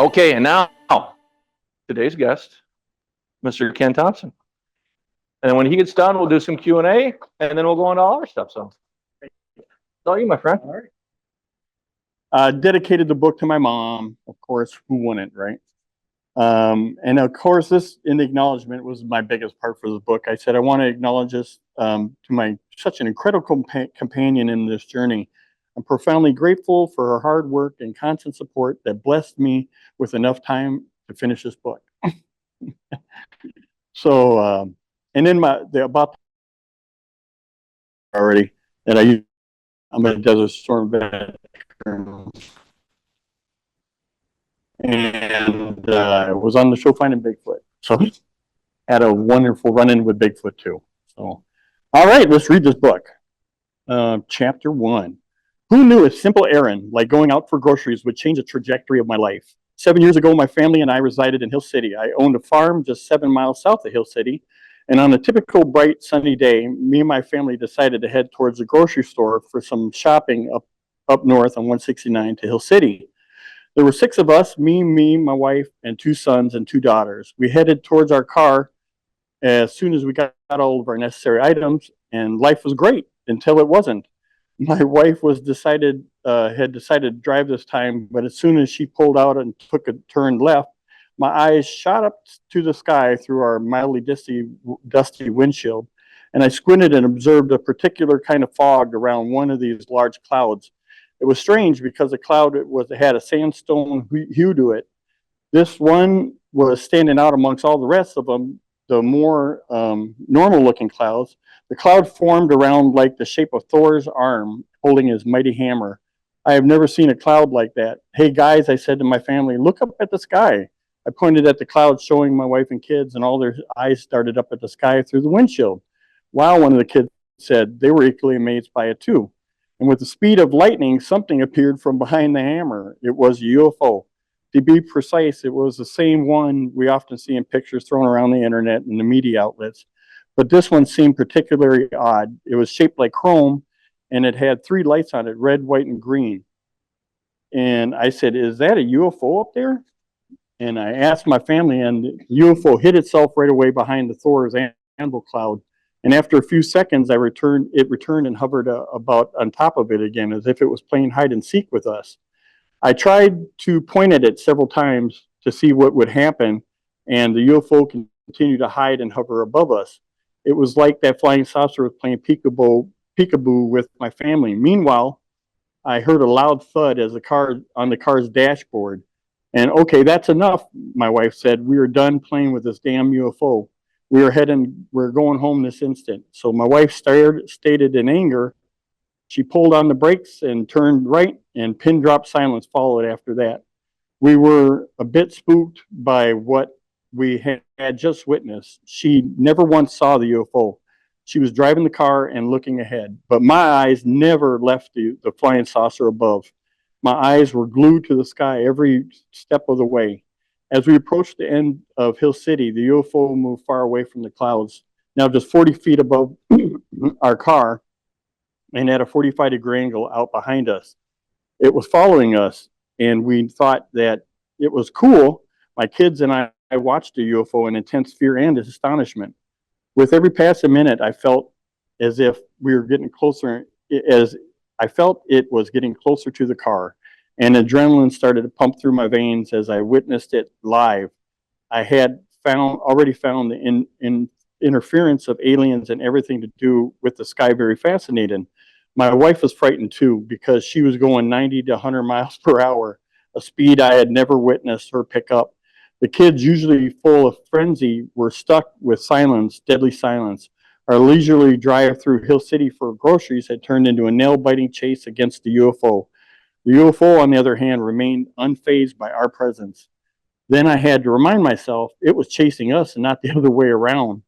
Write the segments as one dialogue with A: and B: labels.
A: Okay, and now today's guest, Mr. Ken Thompson. And when he gets done, we'll do some Q&A, and then we'll go into all our stuff. So, it's all you, my friend.
B: All right. Dedicated the book to my mom, of course. Who wouldn't, right? And of course, this in the acknowledgement was my biggest part for the book. I said I want to acknowledge this to my such an incredible companion in this journey. I'm profoundly grateful for her hard work and constant support that blessed me with enough time to finish this book. So, and then about already that I'm a Desert Storm veteran, and was on the show Finding Bigfoot. So had a wonderful run-in with Bigfoot too. So, all right, let's read this book. Chapter 1. Who knew a simple errand like going out for groceries would change the trajectory of my life? 7 years ago, my family and I resided in Hill City. I owned a farm just 7 miles south of Hill City. And on a typical bright sunny day, me and my family decided to head towards the grocery store for some shopping up north on 169 to Hill City. There were 6 of us, me, my wife, and 2 sons and 2 daughters. We headed towards our car as soon as we got all of our necessary items, and life was great until it wasn't. My wife had decided to drive this time, but as soon as she pulled out and took a turn left, my eyes shot up to the sky through our mildly dusty windshield, and I squinted and observed a particular kind of fog around one of these large clouds. It was strange because the cloud had a sandstone hue to it. This one was standing out amongst all the rest of them, the more normal-looking clouds. The cloud formed around like the shape of Thor's arm holding his mighty hammer. I have never seen a cloud like that. Hey guys, I said to my family, look up at the sky. I pointed at the clouds, showing my wife and kids, and all their eyes started up at the sky through the windshield. Wow, one of the kids said. They were equally amazed by it too. And with the speed of lightning, something appeared from behind the hammer. It was a UFO. To be precise, it was the same one we often see in pictures thrown around the internet and the media outlets. But this one seemed particularly odd. It was shaped like chrome, and it had 3 lights on it, red, white, and green. And I said, is that a UFO up there? And I asked my family, and the UFO hid itself right away behind the Thor's anvil cloud. And after a few seconds, it returned and hovered about on top of it again, as if it was playing hide and seek with us. I tried to point at it several times to see what would happen, and the UFO continued to hide and hover above us. It was like that flying saucer was playing peekaboo with my family. Meanwhile, I heard a loud thud as on the car's dashboard. And okay, that's enough, my wife said. We are done playing with this damn UFO. We're going home this instant. So my wife stated in anger. She pulled on the brakes and turned right, and pin drop silence followed after that. We were a bit spooked by what we had just witnessed. She never once saw the UFO. She was driving the car and looking ahead, but my eyes never left the flying saucer above. My eyes were glued to the sky every step of the way. As we approached the end of Hill City, the UFO moved far away from the clouds, now just 40 feet above our car and at a 45-degree angle out behind us. It was following us, and we thought that it was cool. My kids and I watched the UFO in intense fear and astonishment. With every passing minute, I felt as if we were getting closer, as I felt it was getting closer to the car, and adrenaline started to pump through my veins as I witnessed it live. I had already found the interference of aliens and everything to do with the sky very fascinating. My wife was frightened too, because she was going 90 to 100 miles per hour, a speed I had never witnessed her pick up. The kids, usually full of frenzy, were stuck with silence, deadly silence. Our leisurely drive through Hill City for groceries had turned into a nail-biting chase against the UFO. The UFO, on the other hand, remained unfazed by our presence. Then I had to remind myself it was chasing us and not the other way around.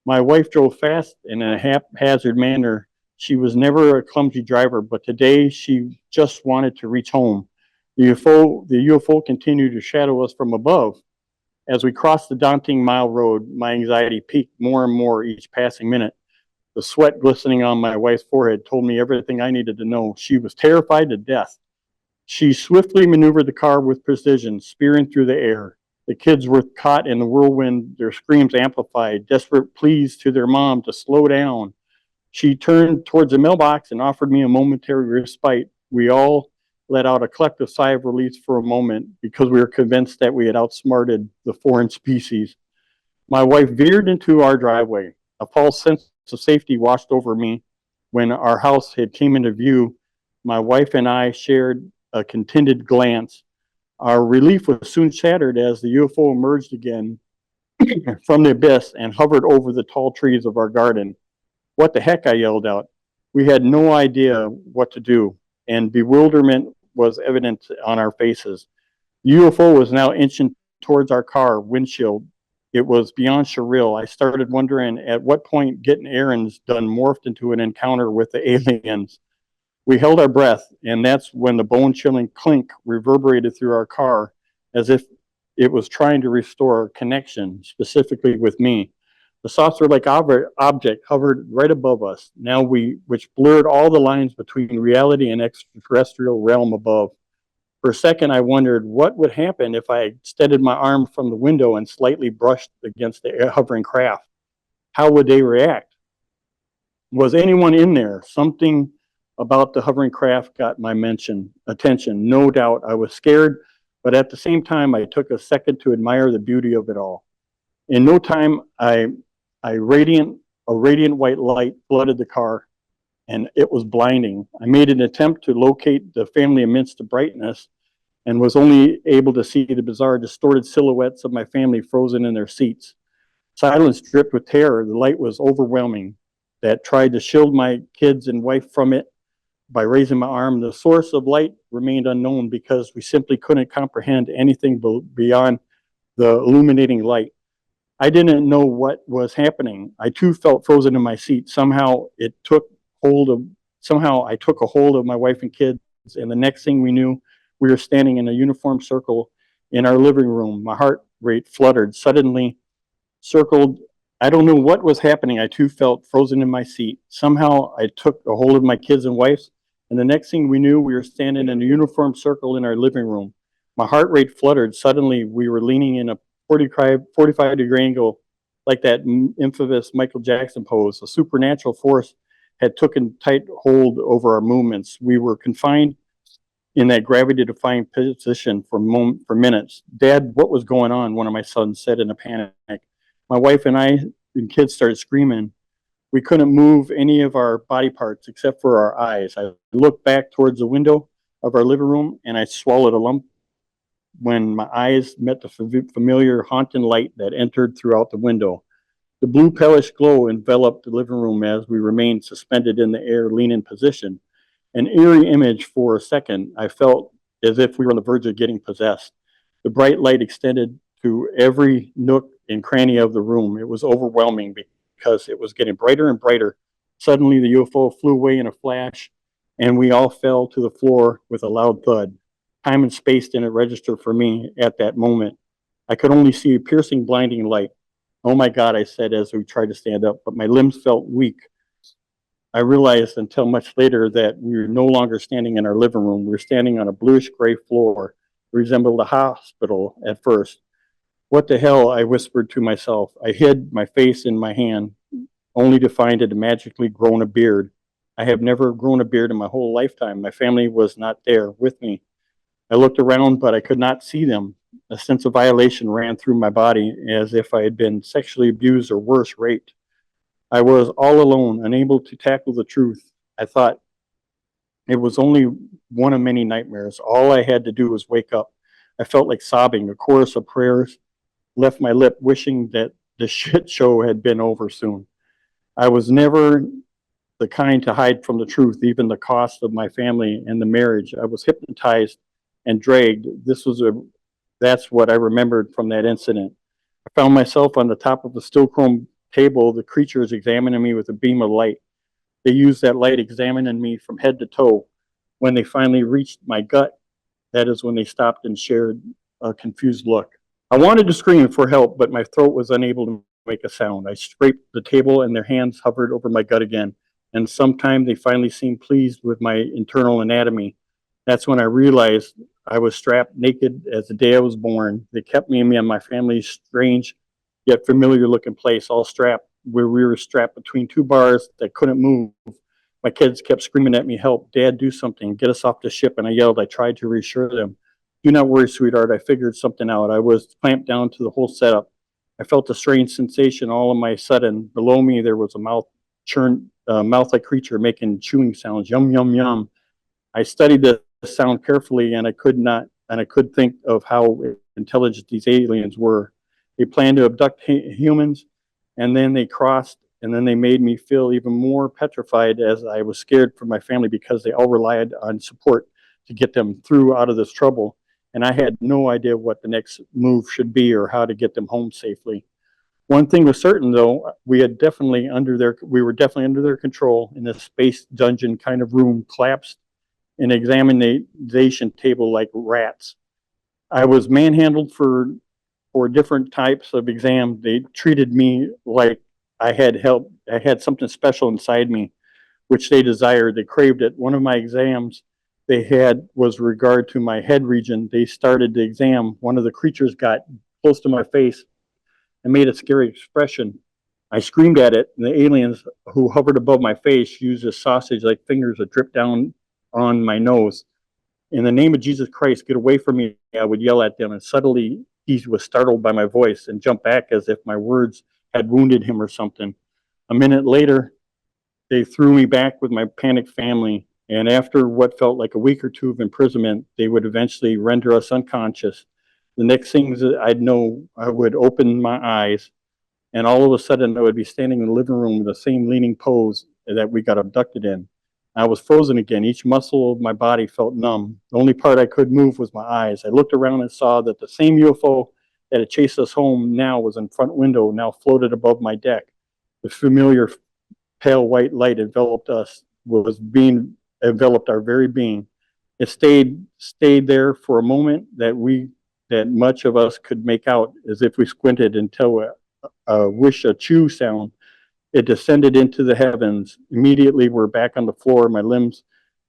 B: My wife drove fast in a haphazard manner. She was never a clumsy driver, but today she just wanted to reach home. The UFO continued to shadow us from above. As we crossed the daunting mile road, my anxiety peaked more and more each passing minute. The sweat glistening on my wife's forehead told me everything I needed to know. She was terrified to death. She swiftly maneuvered the car with precision, spearing through the air. The kids were caught in the whirlwind, their screams amplified, desperate pleas to their mom to slow down. She turned towards the mailbox and offered me a momentary respite. We all let out a collective sigh of relief for a moment because we were convinced that we had outsmarted the foreign species. My wife veered into our driveway. A false sense of safety washed over me when our house had came into view. My wife and I shared a contented glance. Our relief was soon shattered as the UFO emerged again from the abyss and hovered over the tall trees of our garden. What the heck, I yelled out. We had no idea what to do, and bewilderment was evident on our faces. The UFO was now inching towards our car windshield. It was beyond surreal. I started wondering at what point getting errands done morphed into an encounter with the aliens. We held our breath, and that's when the bone-chilling clink reverberated through our car as if it was trying to restore connection, specifically with me. The saucer-like object hovered right above us, which blurred all the lines between reality and extraterrestrial realm above. For a second, I wondered what would happen if I extended my arm from the window and slightly brushed against the hovering craft. How would they react? Was anyone in there? Something about the hovering craft got my attention. No doubt I was scared, but at the same time, I took a second to admire the beauty of it all. In no time, a radiant white light flooded the car, and it was blinding. I made an attempt to locate the family amidst the brightness and was only able to see the bizarre, distorted silhouettes of my family frozen in their seats. Silence dripped with terror. The light was overwhelming. That tried to shield my kids and wife from it by raising my arm. The source of light remained unknown because we simply couldn't comprehend anything beyond the illuminating light. I didn't know what was happening. I too felt frozen in my seat. Somehow I took a hold of my wife and kids, and the next thing we knew, we were standing in a uniform circle in our living room. My heart rate fluttered, suddenly circled. I don't know what was happening. I too felt frozen in my seat. Somehow I took a hold of my kids and wife, and the next thing we knew, we were standing in a uniform circle in our living room. My heart rate fluttered. Suddenly we were leaning in a 45-degree angle, like that infamous Michael Jackson pose. A supernatural force had taken tight hold over our movements. We were confined in that gravity-defying position for minutes. Dad, what was going on? One of my sons said in a panic. My wife and I and kids started screaming. We couldn't move any of our body parts except for our eyes. I looked back towards the window of our living room, and I swallowed a lump when my eyes met the familiar haunting light that entered throughout the window. The blue palish glow enveloped the living room as we remained suspended in the air, leaning position. An eerie image for a second. I felt as if we were on the verge of getting possessed. The bright light extended to every nook and cranny of the room. It was overwhelming because it was getting brighter and brighter. Suddenly, the UFO flew away in a flash, and we all fell to the floor with a loud thud. Time and space didn't register for me at that moment. I could only see a piercing, blinding light. Oh my God, I said as we tried to stand up, but my limbs felt weak. I realized until much later that we were no longer standing in our living room. We were standing on a bluish gray floor. It resembled a hospital at first. What the hell, I whispered to myself. I hid my face in my hand, only to find it had magically grown a beard. I have never grown a beard in my whole lifetime. My family was not there with me. I looked around, but I could not see them. A sense of violation ran through my body as if I had been sexually abused or worse, raped. I was all alone, unable to tackle the truth. I thought it was only one of many nightmares. All I had to do was wake up. I felt like sobbing. A chorus of prayers left my lip, wishing that the shit show had been over soon. I was never the kind to hide from the truth, even the cost of my family and the marriage. I was hypnotized and dragged. That's what I remembered from that incident. I found myself on the top of the steel chrome table, the creatures examining me with a beam of light. They used that light examining me from head to toe. When they finally reached my gut, that is when they stopped and shared a confused look. I wanted to scream for help, but my throat was unable to make a sound. I scraped the table and their hands hovered over my gut again, and sometime they finally seemed pleased with my internal anatomy. That's when I realized I was strapped naked as the day I was born. They kept me and my family's strange yet familiar looking place, all strapped where we were strapped between two bars that couldn't move. My kids kept screaming at me, help, Dad, do something, get us off the ship. And I yelled, I tried to reassure them. Do not worry, sweetheart, I figured something out. I was clamped down to the whole setup. I felt a strange sensation all of my sudden. Below me, there was a mouth-like creature making chewing sounds, yum, yum, yum. I studied the sound carefully, and I could think of how intelligent these aliens were. They planned to abduct humans, and then they crossed, and then they made me feel even more petrified as I was scared for my family because they all relied on support to get them through out of this trouble. And I had no idea what the next move should be or how to get them home safely. One thing was certain, though, we were definitely under their control in this space dungeon kind of room, collapsed an examination table like rats. I was manhandled for different types of exam. They treated me like I had help. I had something special inside me, which they desired. They craved it. One of my exams they had was regard to my head region. They started the exam. One of the creatures got close to my face and made a scary expression. I screamed at it, and the aliens who hovered above my face used a sausage-like fingers that dripped down on my nose. In the name of Jesus Christ, get away from me, I would yell at them, and suddenly he was startled by my voice and jumped back as if my words had wounded him or something. A minute later, they threw me back with my panicked family, and after what felt like a week or two of imprisonment, they would eventually render us unconscious. The next thing I'd know, I would open my eyes, and all of a sudden I would be standing in the living room in the same leaning pose that we got abducted in. I was frozen again. Each muscle of my body felt numb. The only part I could move was my eyes. I looked around and saw that the same UFO that had chased us home now was in front window, now floated above my deck. The familiar pale white light enveloped us, enveloped our very being. It stayed there for a moment that much of us could make out as if we squinted until a chew sound. It descended into the heavens. Immediately, we're back on the floor. My limbs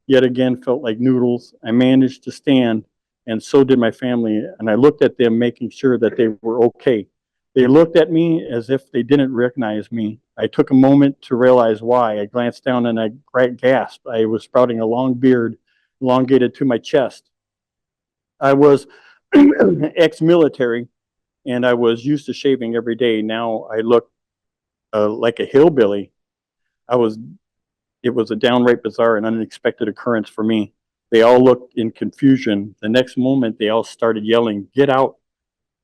B: yet again felt like noodles. I managed to stand, and so did my family. And I looked at them, making sure that they were okay. They looked at me as if they didn't recognize me. I took a moment to realize why. I glanced down and I gasped. I was sprouting a long beard, elongated to my chest. I was ex-military, and I was used to shaving every day. Now I looked like a hillbilly. I was It was a downright bizarre and unexpected occurrence for me. They all looked in confusion. The next moment, they all started yelling, "Get out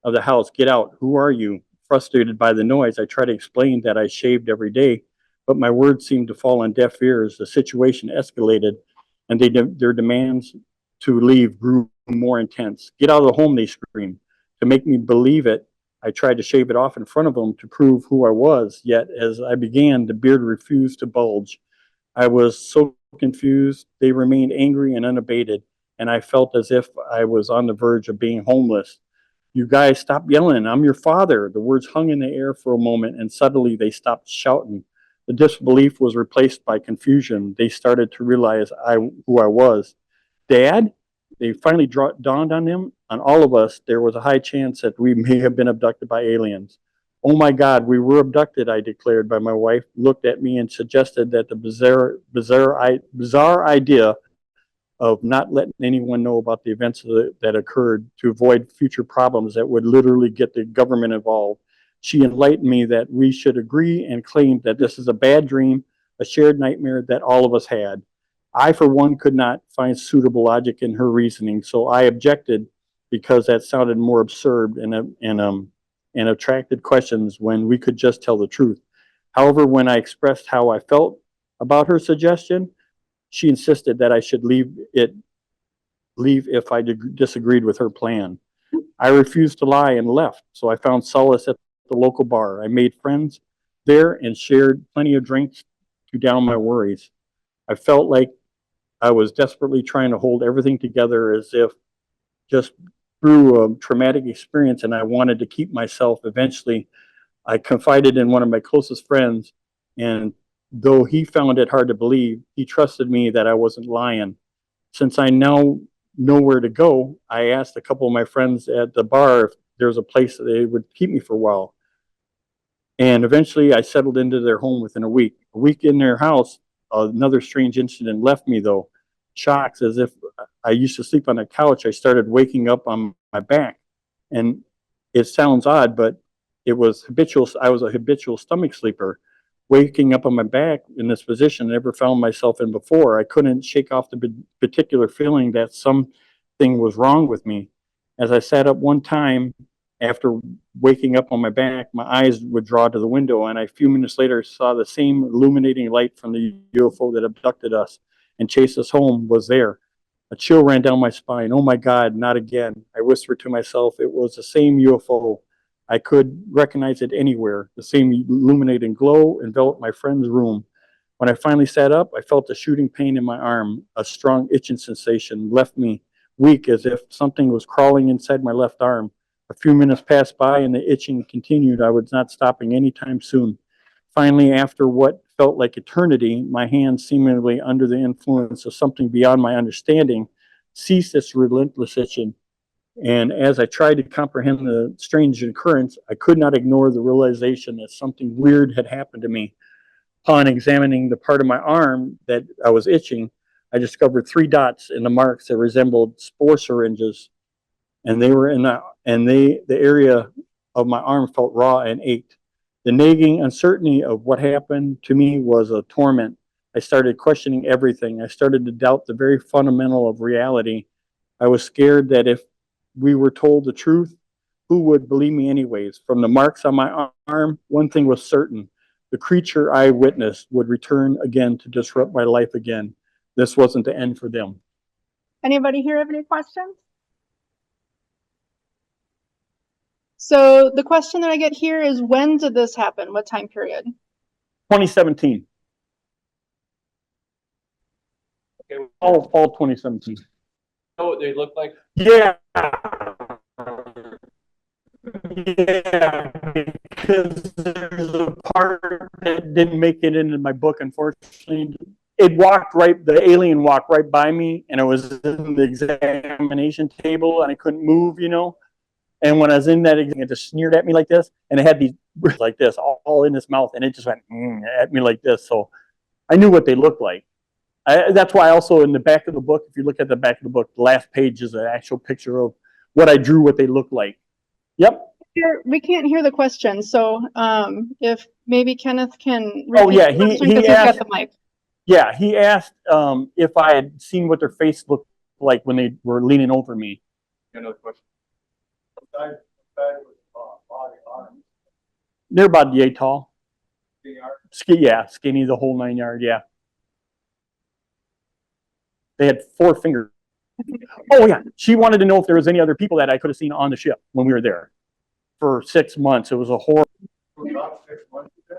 B: of the house, get out. Who are you?" Frustrated by the noise, I tried to explain that I shaved every day, but my words seemed to fall on deaf ears. The situation escalated, and their demands to leave grew more intense. "Get out of the home," they screamed. To make me believe it, I tried to shave it off in front of them to prove who I was, yet as I began, the beard refused to bulge. I was so confused. They remained angry and unabated, and I felt as if I was on the verge of being homeless. "You guys, stop yelling. I'm your father." The words hung in the air for a moment, and suddenly they stopped shouting. The disbelief was replaced by confusion. They started to realize who I was. "Dad?" They finally dawned on them, on all of us, there was a high chance that we may have been abducted by aliens. "Oh my God, we were abducted," I declared. By my wife looked at me and suggested that the bizarre idea of not letting anyone know about the events that occurred to avoid future problems that would literally get the government involved. She enlightened me that we should agree and claim that this is a bad dream, a shared nightmare that all of us had. I, for one, could not find suitable logic in her reasoning, so I objected because that sounded more absurd and attracted questions when we could just tell the truth. However, when I expressed how I felt about her suggestion, she insisted that I should leave if I disagreed with her plan. I refused to lie and left, so I found solace at the local bar. I made friends there and shared plenty of drinks to down my worries. I felt like I was desperately trying to hold everything together as if just through a traumatic experience, and I wanted to keep myself. Eventually, I confided in one of my closest friends, and though he found it hard to believe, he trusted me that I wasn't lying. since I now know where to go, I asked a couple of my friends at the bar if there's a place that they would keep me for a while. And eventually I settled into their home within a week. A week in their house, another strange incident left me though. Shocks, as if I used to sleep on a couch. I started waking up on my back. And it sounds odd, but it was habitual. I was a habitual stomach sleeper. Waking up on my back in this position I never found myself in before. I couldn't shake off the particular feeling that something was wrong with me. As I sat up one time after waking up on my back, my eyes would draw to the window, and a few minutes later saw the same illuminating light from the UFO that abducted us and chased us home was there. A chill ran down my spine. Oh my God, not again. I whispered to myself, it was the same UFO. I could recognize it anywhere. The same illuminating glow enveloped my friend's room. When I finally sat up, I felt a shooting pain in my arm. A strong itching sensation left me weak as if something was crawling inside my left arm. A few minutes passed by and the itching continued. I was not stopping anytime soon. Finally, after what felt like eternity, my hand, seemingly under the influence of something beyond my understanding, ceased its relentless itching. And as I tried to comprehend the strange occurrence, I could not ignore the realization that something weird had happened to me. Upon examining the part of my arm that I was itching, I discovered 3 dots in the marks that resembled spore syringes, and they were in the area of my arm felt raw and ached. The nagging uncertainty of what happened to me was a torment. I started questioning everything. I started to doubt the very fundamental of reality. I was scared that if we were told the truth, who would believe me anyways? From the marks on my arm, one thing was certain. The creature I witnessed would return again to disrupt my life again. This wasn't the end for them.
C: Anybody here have any questions? So the question that I get here is, when did this happen? What time period?
B: 2017.
A: Okay.
B: All 2017.
A: Know what they look like?
B: Yeah. Yeah, because there's a part that didn't make it into my book, unfortunately. It walked right, the alien walked right by me, and it was in the examination table, and I couldn't move, you know. And when I was in that, it just sneered at me like this, and it had these like this, all in its mouth, and it just went at me like this. So I knew what they looked like. That's why also in the back of the book, if you look at the back of the book, the last page is an actual picture of what I drew, what they looked like. Yep.
C: We can't hear the question, so if maybe Kenneth can repeat
B: Oh yeah,
C: the question,
B: he
C: 'cause he's
B: asked.
C: got the mic.
B: Yeah, he asked if I had seen what their face looked like when they were leaning over me.
A: Another question.
B: They're about yay tall. Yeah, skinny, the whole 9 yards. Yeah. They had 4 fingers. Oh yeah, she wanted to know if there was any other people that I could have seen on the ship when we were there for 6 months. It was a horror.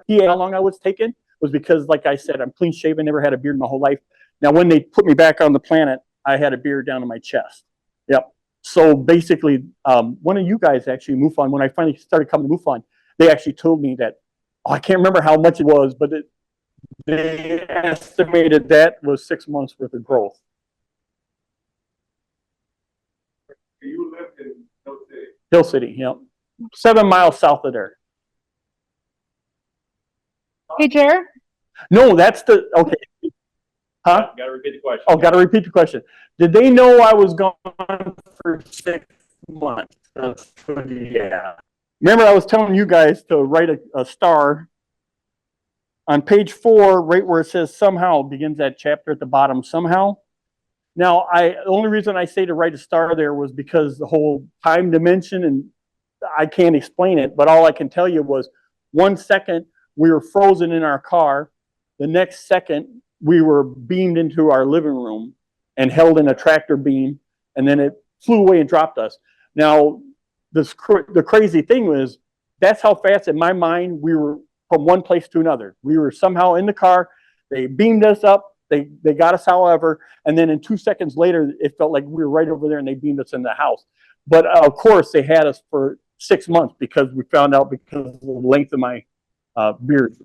B: Yeah, how long I was taken was because, like I said, I'm clean shaven, never had a beard my whole life. Now, when they put me back on the planet, I had a beard down to my chest. Yep. So basically, one of you guys actually, MUFON, when I finally started coming to MUFON, they actually told me that, I can't remember how much it was, but they estimated that was 6 months worth of growth.
A: You lived in Hill City.
B: Hill City, yep. 7 miles south of there.
C: Hey, Jer?
B: No, that's the, okay. Huh?
A: Gotta repeat the question.
B: Oh, gotta repeat the question. Did they know I was gone for 6 months? Yeah. Remember, I was telling you guys to write a star. On page 4, right where it says somehow, begins that chapter at the bottom, somehow. Now, the only reason I say to write a star there was because the whole time dimension, and I can't explain it, but all I can tell you was 1 second we were frozen in our car. The next second we were beamed into our living room and held in a tractor beam, and then it flew away and dropped us. Now, the crazy thing was, that's how fast in my mind we were from one place to another. We were somehow in the car, they beamed us up, they got us however, and then in 2 seconds later, it felt like we were right over there and they beamed us in the house. But of course, they had us for 6 months because we found out because of the length of my beard.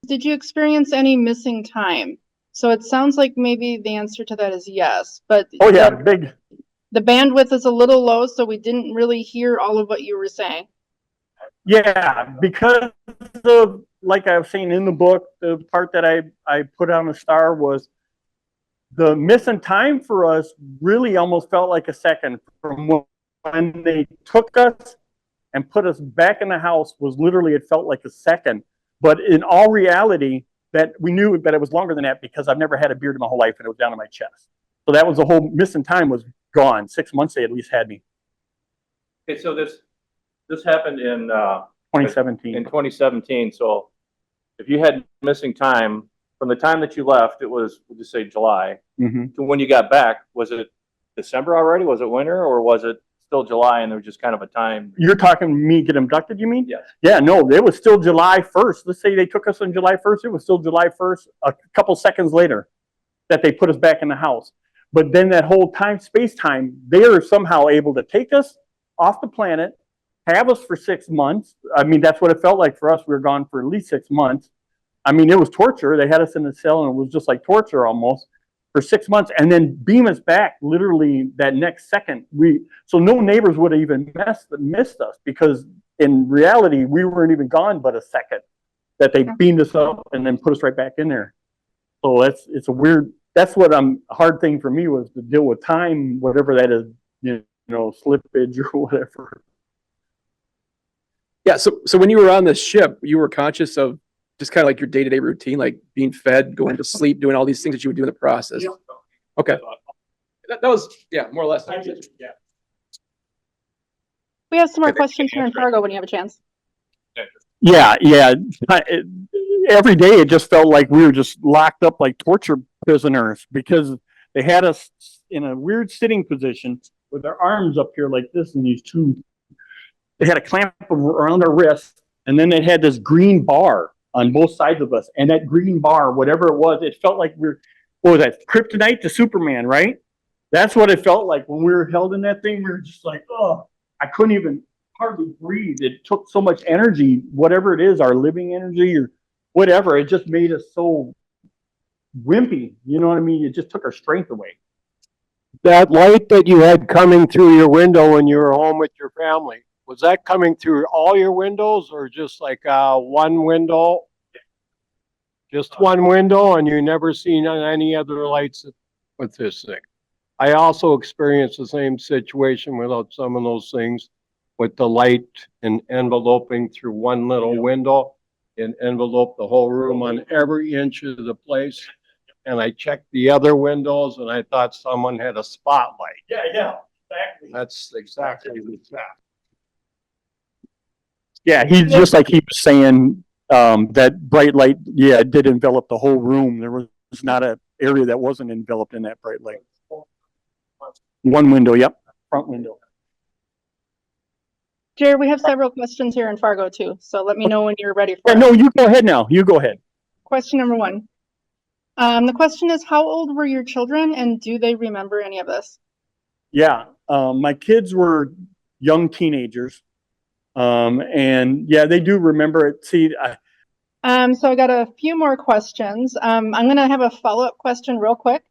C: Did you experience any missing time? So it sounds like maybe the answer to that is yes, but
B: Oh yeah, big.
C: the bandwidth is a little low, so we didn't really hear all of what you were saying.
B: Yeah, because of, like I was saying in the book, the part that I put on a star was the missing time for us really almost felt like a second from when they took us and put us back in the house was literally, it felt like a second. But in all reality, that we knew that it was longer than that because I've never had a beard in my whole life and it was down on my chest. So that was the whole missing time was gone. 6 months they at least had me.
A: Okay, so this happened in
B: 2017.
A: in 2017. So if you had missing time from the time that you left, it was, we'll just say July,
B: Mm-hmm.
A: to when you got back, was it December already? Was it winter, or was it still July and there was just kind of a time?
B: You're talking me get abducted, you mean?
A: Yes.
B: Yeah, no, it was still July 1st. Let's say they took us on July 1st. It was still July 1st, a couple seconds later that they put us back in the house. But then that whole time, space time, they are somehow able to take us off the planet, have us for 6 months. I mean, that's what it felt like for us. We were gone for at least 6 months. I mean, it was torture. They had us in a cell and it was just like torture almost for 6 months, and then beam us back literally that next second. So no neighbors would have even missed us because in reality, we weren't even gone but a second that they beamed us up and then put us right back in there. So it's a weird, that's what hard thing for me was to deal with time, whatever that is, you know, slippage or whatever.
D: Yeah. So when you were on the ship, you were conscious of just kind of like your day-to-day routine, like being fed, going to sleep, doing all these things that you would do in the process.
A: Yeah.
D: Okay. That was, yeah, more or less.
B: Yeah.
C: We have some more questions here in Fargo when you have a chance.
B: Yeah. Every day it just felt like we were just locked up like torture prisoners because they had us in a weird sitting position with our arms up here like this and these two, they had a clamp around our wrist and then they had this green bar on both sides of us. And that green bar, whatever it was, it felt like what was that, kryptonite to Superman, right? That's what it felt like when we were held in that thing. We were just like, oh, I couldn't even hardly breathe. It took so much energy, whatever it is, our living energy or whatever. It just made us so wimpy. You know what I mean? It just took our strength away.
E: That light that you had coming through your window when you were home with your family, was that coming through all your windows or just like one window? Just one window and you never seen any other lights with this thing? I also experienced the same situation without some of those things with the light and enveloping through one little window and envelope the whole room on every inch of the place. And I checked the other windows and I thought someone had a spotlight.
B: Yeah, exactly.
E: That's exactly the fact.
B: Yeah, he's just like he was saying, that bright light, yeah, it did envelop the whole room. There was not an area that wasn't enveloped in that bright light. One window, yep, front window.
C: Jared, we have several questions here in Fargo too, so let me know when you're ready for
B: Yeah,
C: it.
B: no, you go ahead now. You go ahead.
C: Question number one. The question is, how old were your children and do they remember any of this?
B: Yeah, my kids were young teenagers. And yeah, they do remember it. See,
C: So I got a few more questions. I'm gonna have a follow-up question real quick.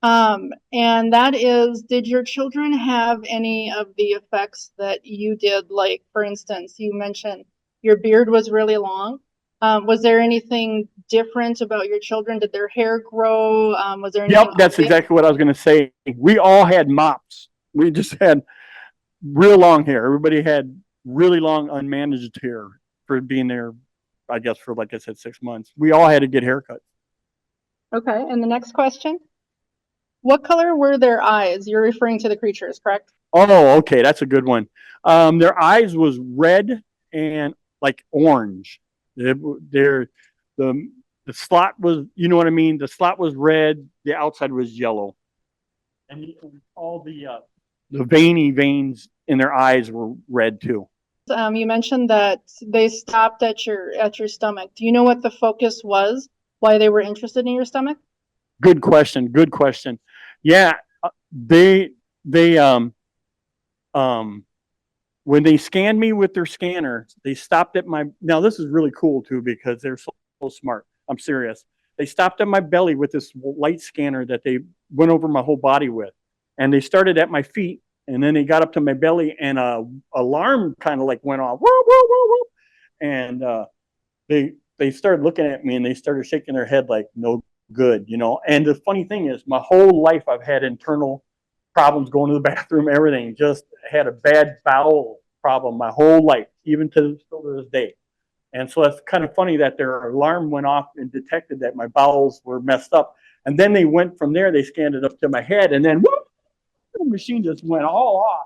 C: And that is, did your children have any of the effects that you did? Like, for instance, you mentioned your beard was really long. Was there anything different about your children? Did their hair grow? Was there anything?
B: yep, that's exactly what I was going to say. We all had mops. We just had real long hair. Everybody had really long unmanaged hair for being there, I guess, for, like I said, 6 months. We all had to get haircuts.
C: Okay, and the next question. What color were their eyes? You're referring to the creatures, correct?
B: Oh, okay, that's a good one. Their eyes was red and like orange. The slot was, you know what I mean? The slot was red, the outside was yellow. And all the veiny veins in their eyes were red too.
C: You mentioned that they stopped at your stomach. Do you know what the focus was? Why they were interested in your stomach?
B: Good question. Good question. Yeah, when they scanned me with their scanner, they stopped at my. Now this is really cool too because they're so smart. I'm serious. They stopped at my belly with this light scanner that they went over my whole body with. And they started at my feet, and then they got up to my belly, and a alarm kind of like went off. Whoa, whoa, whoa, whoa. And they started looking at me, and they started shaking their head like, no good, you know. And the funny thing is, my whole life I've had internal problems going to the bathroom, everything. Just had a bad bowel problem my whole life, even to this day. And so it's kind of funny that their alarm went off and detected that my bowels were messed up. And then they went from there, they scanned it up to my head, and then whoop, the machine just went all off.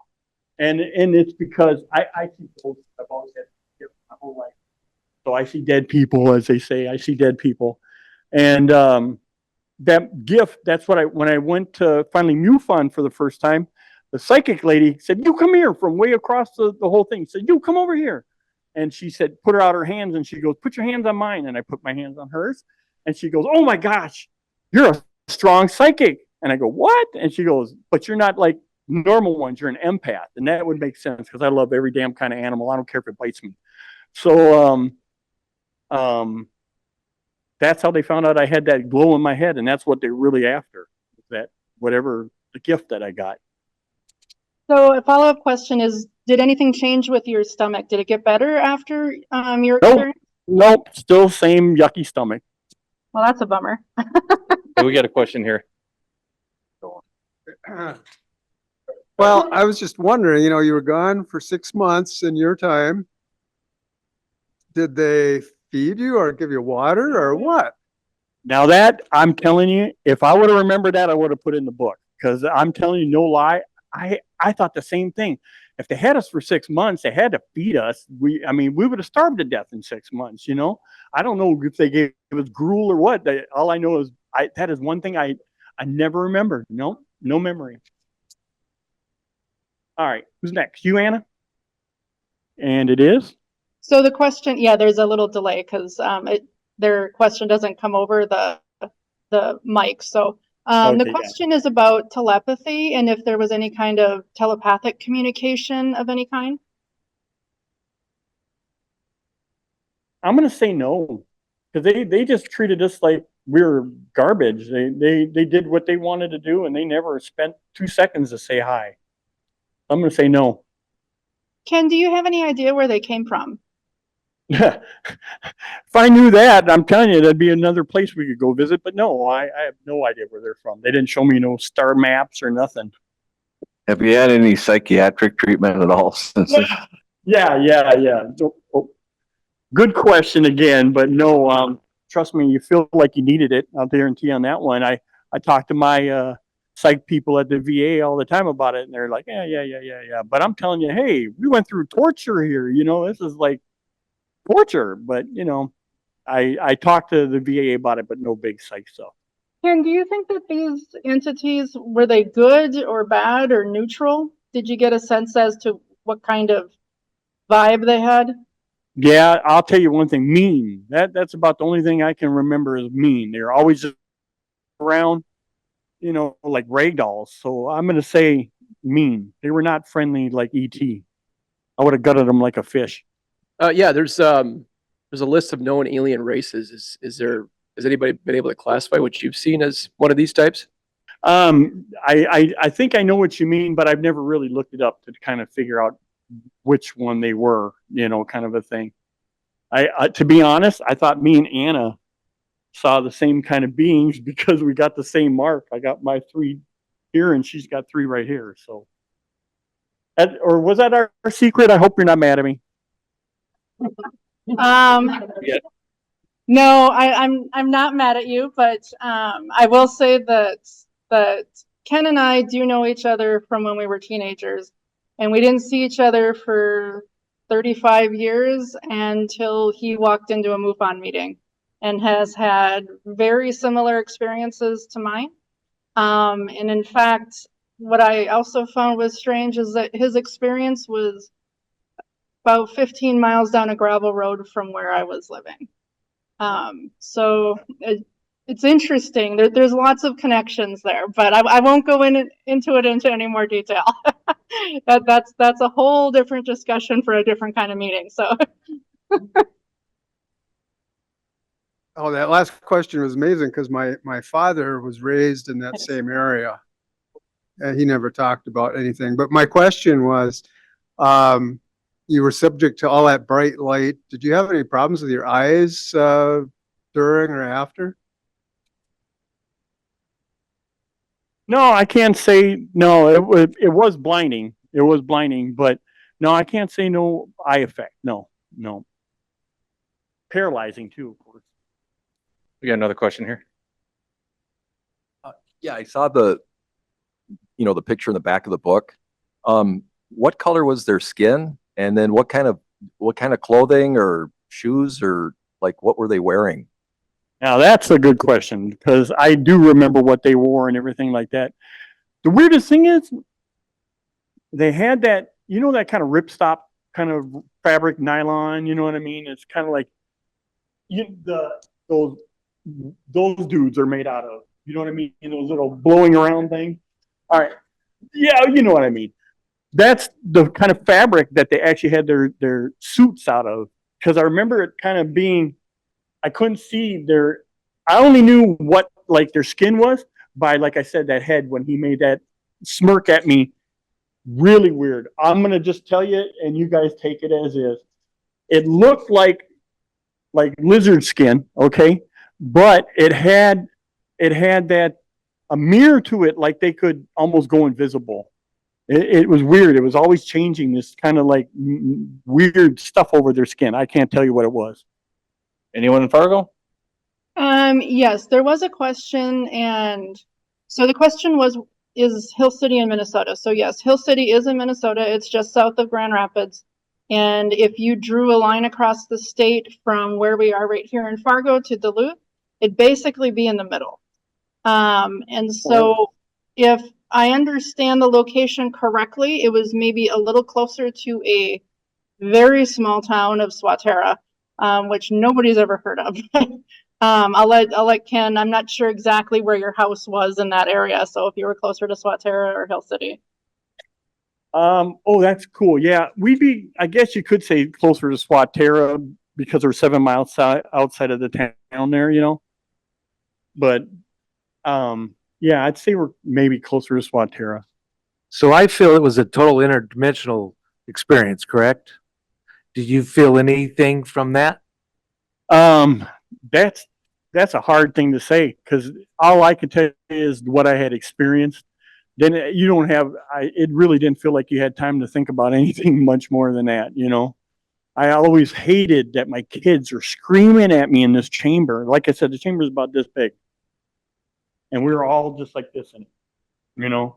B: And it's because I see ghosts. I've always had my whole life. So I see dead people, as they say. I see dead people. And that gift, that's what when I went to finally MUFON for the first time, the psychic lady said, you come here, from way across the whole thing. She said, you come over here. And she said, put her out her hands, and she goes, put your hands on mine. And I put my hands on hers. And she goes, oh my gosh, you're a strong psychic. And I go, what? And she goes, but you're not like normal ones. You're an empath. And that would make sense, because I love every damn kind of animal. I don't care if it bites me. So that's how they found out I had that glow in my head. And that's what they're really after, that whatever the gift that I got.
C: So a follow-up question is, did anything change with your stomach? Did it get better after your
B: Nope.
C: experience?
B: Nope. Still same yucky stomach.
C: Well, that's a bummer.
A: Hey, we got a question here.
F: Well, I was just wondering, you know, you were gone for 6 months in your time. Did they feed you or give you water or what?
B: Now that, I'm telling you, if I would have remembered that, I would have put it in the book. Because I'm telling you, no lie, I thought the same thing. If they had us for 6 months, they had to feed us. We would have starved to death in 6 months, you know? I don't know if they gave us gruel or what. All I know is that is one thing I never remembered. No memory. All right, who's next? You, Anna? And it is?
C: So the question, yeah, there's a little delay because their question doesn't come over the mic. So
B: Okay,
C: the question is about telepathy and if there was any kind of telepathic communication of any kind.
B: I'm going to say no, because they just treated us like we were garbage. They did what they wanted to do, and they never spent 2 seconds to say hi. I'm going to say no.
C: Ken, do you have any idea where they came from?
B: If I knew that, I'm telling you, that'd be another place we could go visit. But no, I have no idea where they're from. They didn't show me no star maps or nothing.
G: Have you had any psychiatric treatment at all since?
B: Yeah. Oh, good question again, but no. Trust me, you feel like you needed it. I'll guarantee on that one. I talk to my psych people at the VA all the time about it, and they're like, yeah. But I'm telling you, hey, we went through torture here. You know, this is like torture. But you know, I talked to the VA about it, but no big psych stuff.
C: Ken, do you think that these entities, were they good or bad or neutral? Did you get a sense as to what kind of vibe they had?
B: Yeah, I'll tell you one thing, mean. That's about the only thing I can remember is mean. They're always just around, you know, like rag dolls. So I'm going to say mean. They were not friendly like E.T. I would have gutted them like a fish.
D: Yeah, there's a list of known alien races. Has anybody been able to classify what you've seen as one of these types?
B: I think I know what you mean, but I've never really looked it up to kind of figure out which one they were, you know, kind of a thing. I to be honest, I thought me and Anna saw the same kind of beings because we got the same mark. I got my 3 here and she's got 3 right here. So, or was that our secret? I hope you're not mad at me.
A: Yeah.
C: No, I'm not mad at you, but I will say that Ken and I do know each other from when we were teenagers, and we didn't see each other for 35 years until he walked into a MUFON meeting and has had very similar experiences to mine. And in fact, what I also found was strange is that his experience was about 15 miles down a gravel road from where I was living. So it's interesting. There's lots of connections there, but I won't go into any more detail. That's a whole different discussion for a different kind of meeting. So
F: Oh, that last question was amazing because my father was raised in that same area. And he never talked about anything. But my question was, you were subject to all that bright light. Did you have any problems with your eyes during or after?
B: No, I can't say no. It was blinding. It was blinding, but no, I can't say no eye effect. No, no. Paralyzing too, of course.
A: We got another question here.
H: Yeah, I saw the picture in the back of the book. What color was their skin? And then what kind of clothing or shoes or like what were they wearing?
B: Now that's a good question because I do remember what they wore and everything like that. The weirdest thing is they had that, that kind of ripstop kind of fabric nylon, you know what I mean? It's kind of like those dudes are made out of, you know what I mean? Those little blowing around things. All right. Yeah, you know what I mean. That's the kind of fabric that they actually had their suits out of. Because I remember it kind of being, I couldn't see I only knew what like their skin was by, like I said, that head when he made that smirk at me. Really weird. I'm going to just tell you, and you guys take it as is. It looked like lizard skin, okay? But it had that, a mirror to it, like they could almost go invisible. It was weird. It was always changing this kind of like weird stuff over their skin. I can't tell you what it was.
A: Anyone in Fargo?
C: Yes, there was a question, and so the question was, is Hill City in Minnesota? So yes, Hill City is in Minnesota. It's just south of Grand Rapids. And if you drew a line across the state from where we are right here in Fargo to Duluth, it'd basically be in the middle. And so if I understand the location correctly, it was maybe a little closer to a very small town of Swatera, which nobody's ever heard of. I'll let Ken, I'm not sure exactly where your house was in that area. So if you were closer to Swatera or Hill City.
B: Oh, that's cool. Yeah, I guess you could say closer to Swatera because we're 7 miles outside of the town there, But, yeah, I'd say we're maybe closer to Swatera.
I: So I feel it was a total interdimensional experience, correct? Did you feel anything from that?
B: That's a hard thing to say because all I can tell you is what I had experienced. Then you don't have, it really didn't feel like you had time to think about anything much more than that, I always hated that my kids are screaming at me in this chamber. Like I said, the chamber is about this big. And we were all just like this in it,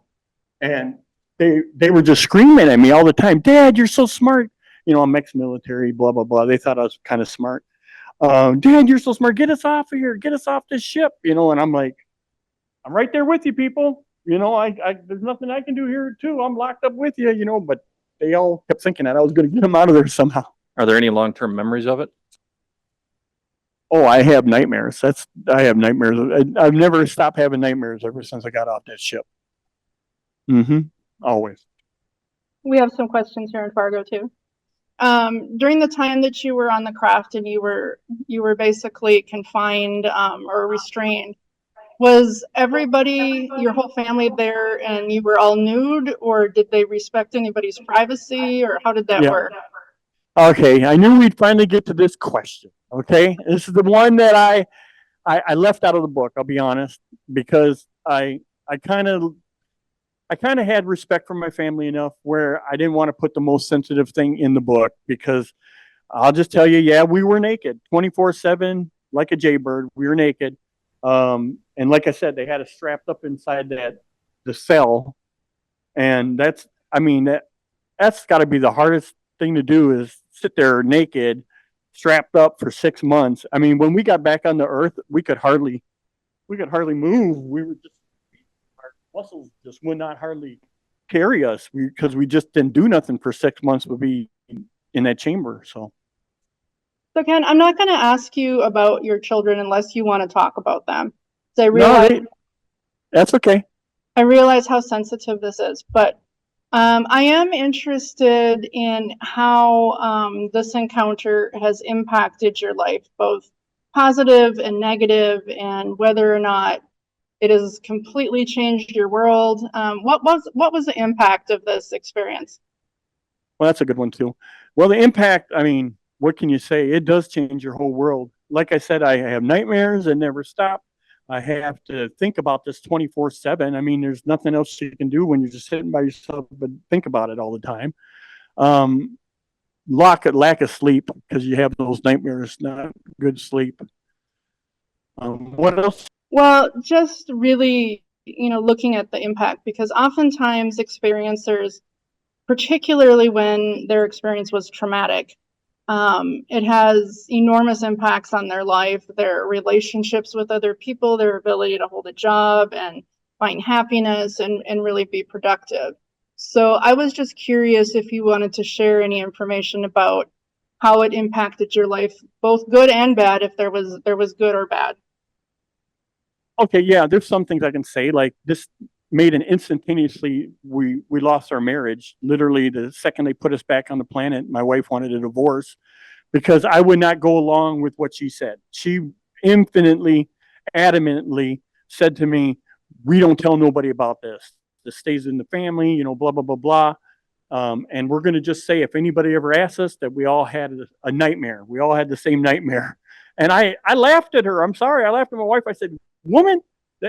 B: And they were just screaming at me all the time. Dad, you're so smart. I'm ex-military, blah, blah, blah. They thought I was kind of smart. Dad, you're so smart. Get us off of here. Get us off this ship, and I'm like, I'm right there with you, people. There's nothing I can do here too. I'm locked up with you, but they all kept thinking that I was going to get them out of there somehow.
A: Are there any long-term memories of it?
B: Oh, I have nightmares. I have nightmares. I've never stopped having nightmares ever since I got off that ship. Always.
C: We have some questions here in Fargo too. During the time that you were on the craft and you were basically confined or restrained, was everybody, your whole family there, and you were all nude, or did they respect anybody's privacy, or how did that work?
B: Okay, I knew we'd finally get to this question. Okay, this is the one that I left out of the book. I'll be honest, because I kind of had respect for my family enough where I didn't want to put the most sensitive thing in the book, because I'll just tell you, yeah, we were naked 24/7 like a jaybird. We were naked. And like I said, they had us strapped up inside the cell. And that's got to be the hardest thing to do, is sit there naked, strapped up for 6 months. I mean, when we got back on the earth, we could hardly move. We were just, our muscles just would not hardly carry us because we just didn't do nothing for 6 months. Would be in that chamber. So
C: Ken, I'm not going to ask you about your children unless you want to talk about them.
B: That's okay.
C: I realize how sensitive this is, but I am interested in how this encounter has impacted your life, both positive and negative, and whether or not it has completely changed your world. What was the impact of this experience?
B: Well, that's a good one too. Well, the impact, I mean, what can you say? It does change your whole world. Like I said, I have nightmares that never stop. I have to think about this 24/7. I mean, there's nothing else you can do when you're just sitting by yourself, but think about it all the time. Um, lack of sleep because you have those nightmares, not good sleep. What else?
C: Well, just really, looking at the impact, because oftentimes experiencers, particularly when their experience was traumatic, it has enormous impacts on their life, their relationships with other people, their ability to hold a job and find happiness and really be productive. So I was just curious if you wanted to share any information about how it impacted your life, both good and bad, if there was good or bad.
B: Okay, yeah, there's some things I can say. Like this made an instantaneously, we lost our marriage. Literally, the second they put us back on the planet, my wife wanted a divorce because I would not go along with what she said. She infinitely, adamantly said to me, "We don't tell nobody about this. This stays in the family, blah blah blah blah." And we're going to just say if anybody ever asks us that we all had a nightmare, we all had the same nightmare. And I laughed at her. I'm sorry, I laughed at my wife. I said, "Woman,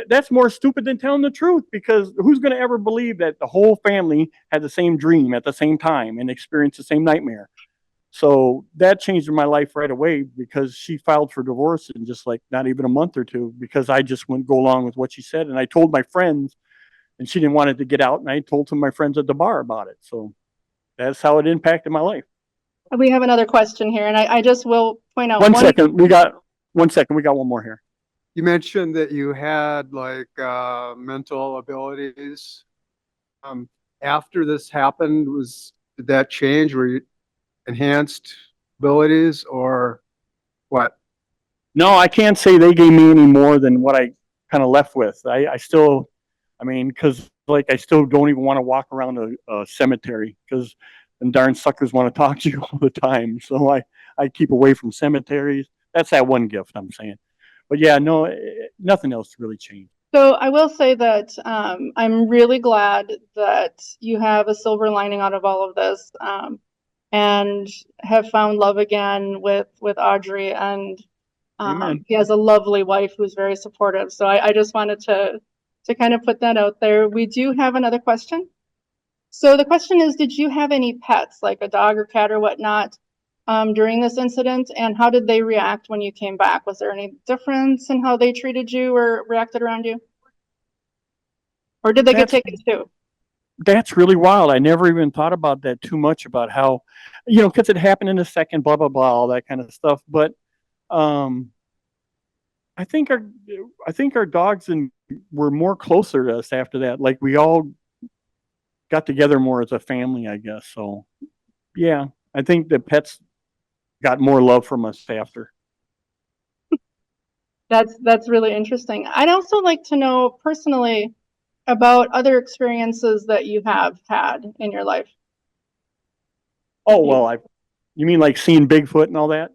B: that's more stupid than telling the truth, because who's going to ever believe that the whole family had the same dream at the same time and experienced the same nightmare?" So that changed my life right away, because she filed for divorce in just like not even a month or two, because I just wouldn't go along with what she said. And I told my friends, and she didn't want it to get out. And I told some of my friends at the bar about it. So that's how it impacted my life.
C: We have another question here, and I just will point out
B: One second. We got one more here.
F: You mentioned that you had like mental abilities. After this happened, did that change? Were you enhanced abilities or what?
B: No, I can't say they gave me any more than what I kind of left with. I still, I mean, because like I still don't even want to walk around a cemetery, because them darn suckers want to talk to you all the time. So I keep away from cemeteries. That's that one gift I'm saying. But yeah, no, nothing else really changed.
C: So I will say that I'm really glad that you have a silver lining out of all of this, and have found love again with Audrey, and
B: Amen.
C: he has a lovely wife who's very supportive. So I just wanted to kind of put that out there. We do have another question. So the question is, did you have any pets, like a dog or cat or whatnot, during this incident? And how did they react when you came back? Was there any difference in how they treated you or reacted around you? Or did they get taken too?
B: That's really wild. I never even thought about that too much, about how, because it happened in a second, blah, blah, blah, all that kind of stuff. But I think our dogs were more closer to us after that. Like we all got together more as a family, I guess. So yeah, I think the pets got more love from us after.
C: That's really interesting. I'd also like to know personally about other experiences that you have had in your life.
B: Oh, well, you mean like seeing Bigfoot and all that?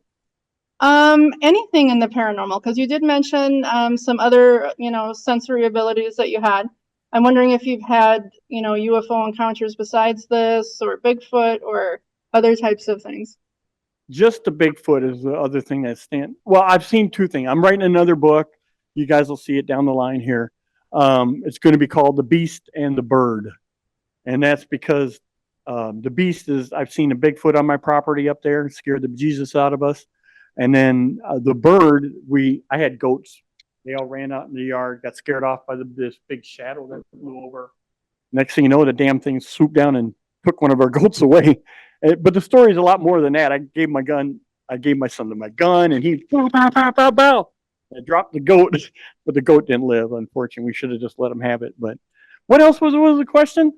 C: Anything in the paranormal, because you did mention some other, sensory abilities that you had. I'm wondering if you've had, UFO encounters besides this, or Bigfoot, or other types of things.
B: Just the Bigfoot is the other thing well, I've seen two things. I'm writing another book. You guys will see it down the line here. It's going to be called The Beast and the Bird. And that's because the beast is, I've seen a Bigfoot on my property up there, scared the Jesus out of us. And then the bird, I had goats. They all ran out in the yard, got scared off by this big shadow that flew over. Next thing you know, the damn thing swooped down and took one of our goats away. But the story is a lot more than that. I gave my son my gun, and he bow, bow, bow, bow, bow. I dropped the goat, but the goat didn't live. Unfortunately, we should have just let him have it. But what else was the question?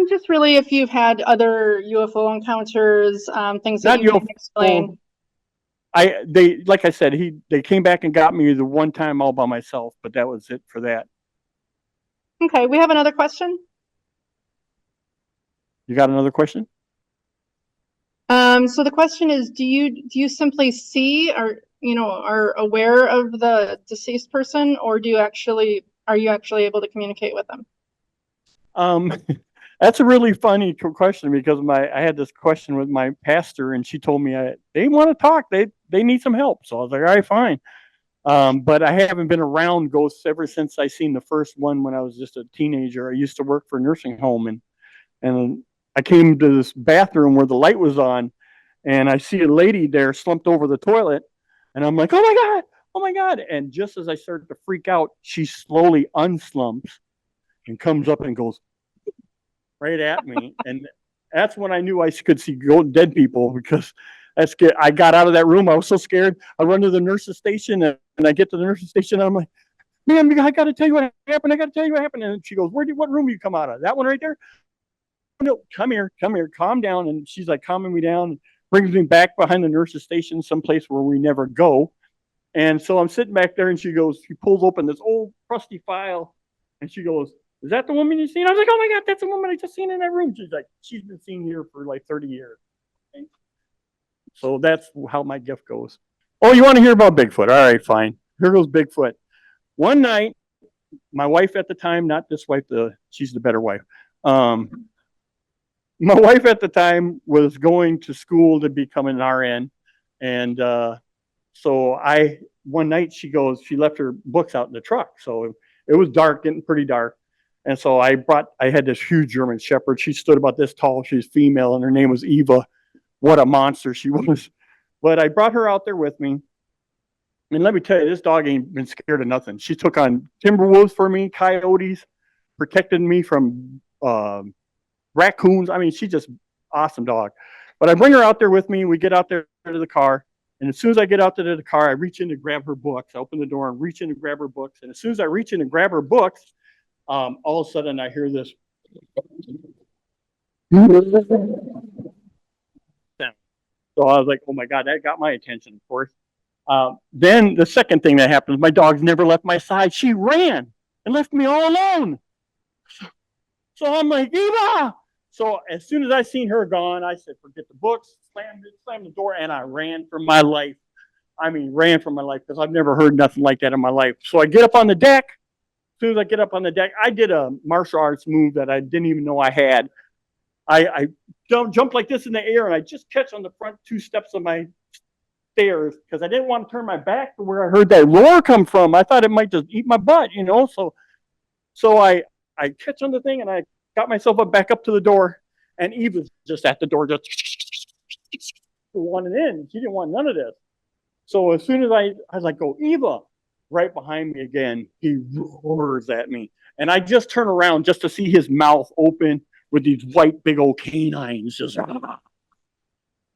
C: Just really if you've had other UFO encounters, things that you can explain.
B: Like I said, they came back and got me the one time all by myself, but that was it for that.
C: Okay, we have another question.
B: You got another question?
C: So the question is, do you simply see, or are aware of the deceased person, or are you actually able to communicate with them?
B: That's a really funny question because I had this question with my pastor and she told me they want to talk. They need some help. So I was like, all right, fine. But I haven't been around ghosts ever since I seen the first one when I was just a teenager. I used to work for a nursing home and I came to this bathroom where the light was on and I see a lady there slumped over the toilet and I'm like, oh my God, oh my God. And just as I started to freak out, she slowly unslumps and comes up and goes right at me. And that's when I knew I could see dead people because I got out of that room. I was so scared. I run to the nurse's station and I get to the nurse's station and I'm like, man, I got to tell you what happened. I got to tell you what happened. And she goes, what room you come out of? That one right there? No, come here, calm down. And she's like calming me down, brings me back behind the nurse's station, someplace where we never go. And so I'm sitting back there and she pulls open this old crusty file and she goes, is that the woman you seen? I was like, oh my God, that's the woman I just seen in that room. She's like, she's been seen here for like 30 years. Okay? So that's how my gift goes. Oh, you want to hear about Bigfoot? All right, fine. Here goes Bigfoot. One night, my wife at the time, not this wife, she's the better wife. My wife at the time was going to school to become an RN. And so one night she left her books out in the truck. So it was dark, getting pretty dark. And so I had this huge German Shepherd. She stood about this tall. She's female and her name was Eva. What a monster she was. But I brought her out there with me. And let me tell you, this dog ain't been scared of nothing. She took on timber wolves for me, coyotes, protected me from raccoons. I mean, she's just awesome dog. But I bring her out there with me. We get out there to the car. And as soon as I get out there to the car, I reach in to grab her books. I open the door and reach in to grab her books. And as soon as I reach in and grab her books, all of a sudden I hear this. So I was like, oh my God, that got my attention, of course. Then the second thing that happened, my dog's never left my side. She ran and left me all alone. So I'm like, Eva! So as soon as I seen her gone, I said, forget the books, slammed the door, and I ran for my life. I mean, ran for my life because I've never heard nothing like that in my life. So I get up on the deck. As soon as I get up on the deck, I did a martial arts move that I didn't even know I had. I jumped like this in the air and I just catch on the front 2 steps of my stairs because I didn't want to turn my back to where I heard that roar come from. I thought it might just eat my butt, So I catch on the thing and I got myself back up to the door and Eve was just at the door, just wanted in. She didn't want none of this. So as soon as I was like, go, Eva, right behind me again, he roars at me. And I just turn around just to see his mouth open with these white big old canines. Just,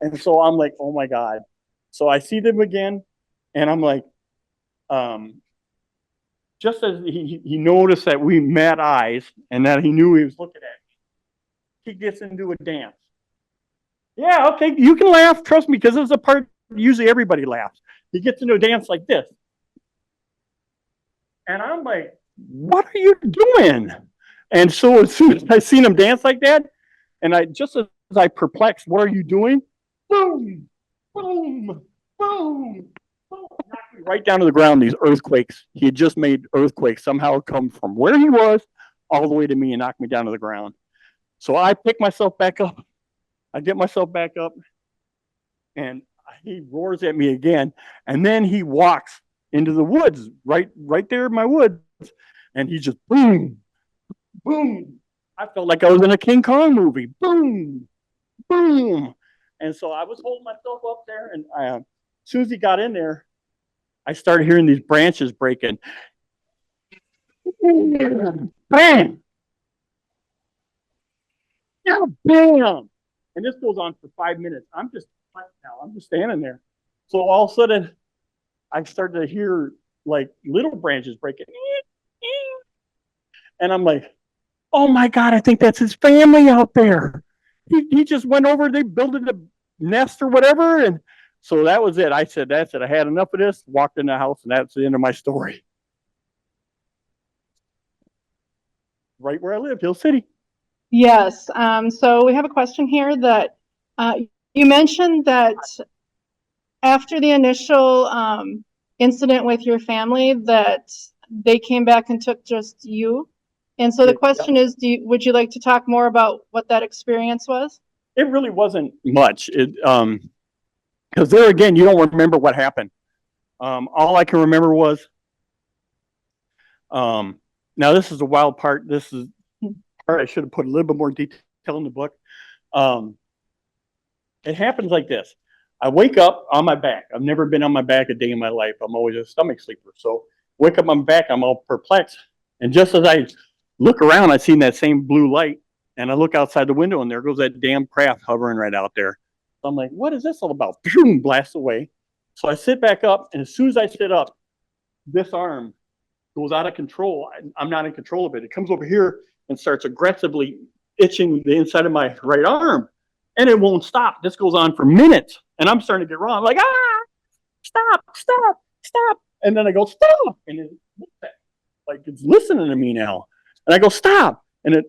B: and so I'm like, oh my God. So I see them again and I'm like, just as he noticed that we met eyes and that he knew he was looking at me, he gets into a dance. Yeah, okay, you can laugh, trust me, because this is a part usually everybody laughs. He gets into a dance like this. And I'm like, what are you doing? And so as soon as I seen him dance like that, and just as I perplexed, what are you doing? Boom, boom, boom, boom. Knocked me right down to the ground, these earthquakes. He had just made earthquakes somehow come from where he was all the way to me and knocked me down to the ground. So I pick myself back up. I get myself back up and he roars at me again. And then he walks into the woods, right there in my woods. And he just boom, boom. I felt like I was in a King Kong movie. Boom, boom. And so I was holding myself up there. And as soon as he got in there, I started hearing these branches breaking. Bam! Yeah, bam! And this goes on for 5 minutes. I'm just standing there. So all of a sudden, I started to hear like little branches breaking. And I'm like, oh my God, I think that's his family out there. He just went over, they built a nest or whatever. And so that was it. I said, that's it. I had enough of this, walked in the house, and that's the end of my story. Right where I live, Hill City.
C: Yes. So we have a question here that you mentioned that after the initial incident with your family, that they came back and took just you. And so the question is, would you like to talk more about what that experience was?
B: It really wasn't much. Because there again, you don't remember what happened. All I can remember was, now this is the wild part. This is part I should have put a little bit more detail in the book. It happens like this. I wake up on my back. I've never been on my back a day in my life. I'm always a stomach sleeper. So wake up on my back, I'm all perplexed. And just as I look around, I seen that same blue light, and I look outside the window, and there goes that damn craft hovering right out there. So I'm like, what is this all about? Boom, blast away. So I sit back up, and as soon as I sit up, this arm goes out of control. I'm not in control of it. It comes over here and starts aggressively itching the inside of my right arm, and it won't stop. This goes on for minutes, and I'm starting to get wrong. I'm like, stop, stop, stop. And then I go, stop. And it looks like it's listening to me now. And I go, stop. And it,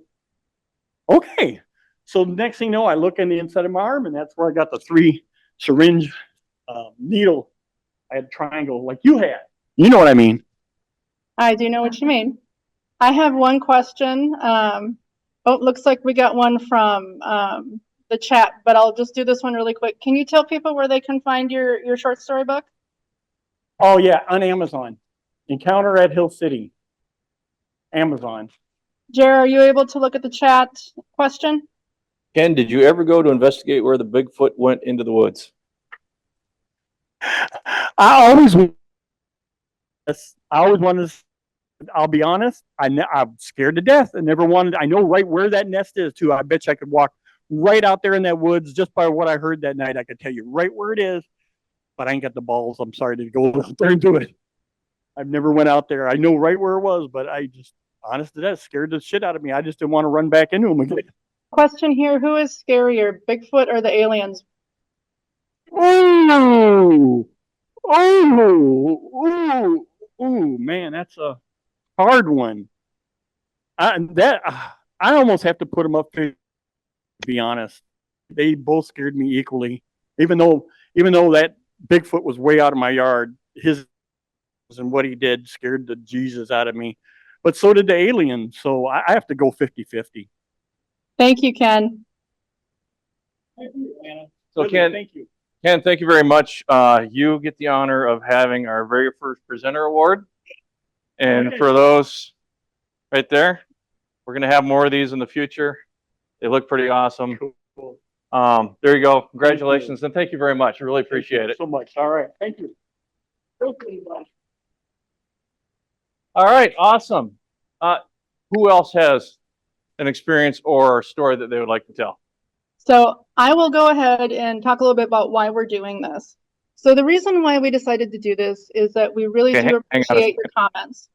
B: okay. So the next thing you know, I look in the inside of my arm, and that's where I got the 3 syringe needle. I had a triangle like you had. You know what I mean?
C: I do know what you mean. I have one question. Oh, looks like we got one from the chat, but I'll just do this one really quick. Can you tell people where they can find your short story book?
B: Oh, yeah, on Amazon. Encounter at Hill City. Amazon.
C: Jer, are you able to look at the chat question?
A: Ken, did you ever go to investigate where the Bigfoot went into the woods?
B: I always wanted to, I'll be honest, I'm scared to death. I never wanted, I know right where that nest is too. I bet you I could walk right out there in that woods just by what I heard that night. I could tell you right where it is, but I ain't got the balls. I'm sorry to go out there and do it. I've never went out there. I know right where it was, but I just, honest to death, scared the shit out of me. I just didn't want to run back into them again.
C: Question here, who is scarier, Bigfoot or the aliens?
B: Oh, man, that's a hard one. I almost have to put them up to be honest. They both scared me equally. Even though that Bigfoot was way out of my yard, his and what he did scared the Jesus out of me. But so did the alien. So I have to go 50-50.
C: Thank you, Ken.
B: Thank you, Anna.
A: So Ken,
B: thank you.
A: Ken, thank you very much. You get the honor of having our very first presenter award. And for those right there, we're going to have more of these in the future. They look pretty awesome.
B: Cool.
A: There you go. Congratulations. And thank you very much. I really appreciate it.
B: So much. All right. Thank you.
A: All right. Awesome. Who else has an experience or a story that they would like to tell?
C: So I will go ahead and talk a little bit about why we're doing this. So the reason why we decided to do this is that we really do appreciate your comments.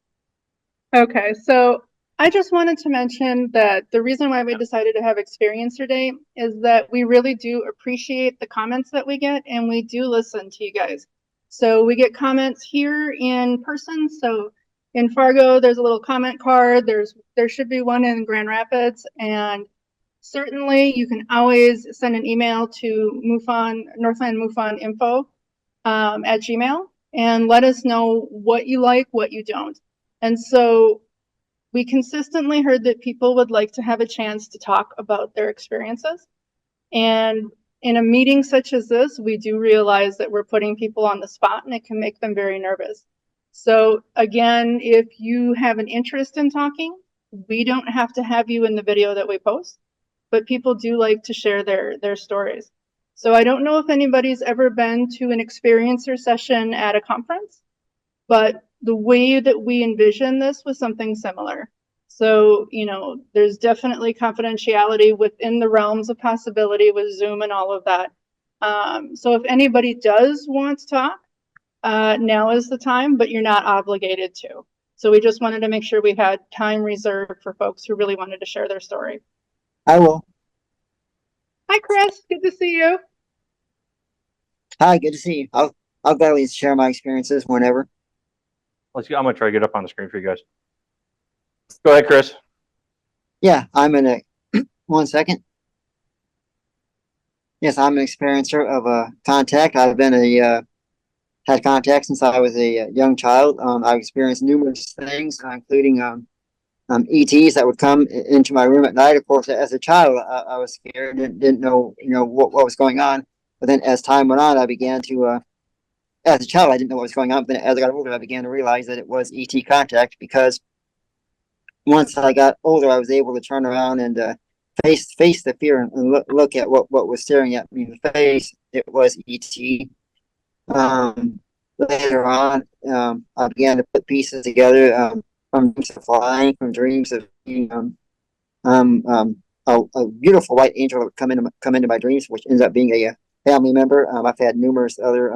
C: Okay, so I just wanted to mention that the reason why we decided to have Experiencer Day is that we really do appreciate the comments that we get, and we do listen to you guys. So we get comments here in person. So in Fargo, there's a little comment card. There should be one in Grand Rapids, and certainly you can always send an email to Northland MUFON info at Gmail and let us know what you like, what you don't. And so we consistently heard that people would like to have a chance to talk about their experiences. And in a meeting such as this, we do realize that we're putting people on the spot and it can make them very nervous. So again, if you have an interest in talking, we don't have to have you in the video that we post, but people do like to share their stories. So I don't know if anybody's ever been to an experiencer session at a conference, but the way that we envision this was something similar. So, you know, there's definitely confidentiality within the realms of possibility with Zoom and all of that. So if anybody does want to talk, now is the time, but you're not obligated to. So we just wanted to make sure we had time reserved for folks who really wanted to share their story.
J: I will.
C: Hi, Chris. Good to see you.
J: Hi, good to see you. I'll gladly share my experiences whenever.
A: Let's go. I'm going to try to get up on the screen for you guys. Go ahead, Chris.
J: Yeah, I'm in a 1 second. yes, I'm an experiencer of contact. I've been had contact since I was a young child. I've experienced numerous things, including ETs that would come into my room at night. Of course, as a child, I was scared, didn't know, what was going on. But then as time went on, I began to, as a child, I didn't know what was going on. But then as I got older, I began to realize that it was ET contact, because once I got older, I was able to turn around and face the fear and look at what was staring at me in the face. It was ET. Later on, I began to put pieces together, from dreams of flying, from dreams of being a beautiful white angel that would come into my dreams, which ends up being a family member. I've had numerous other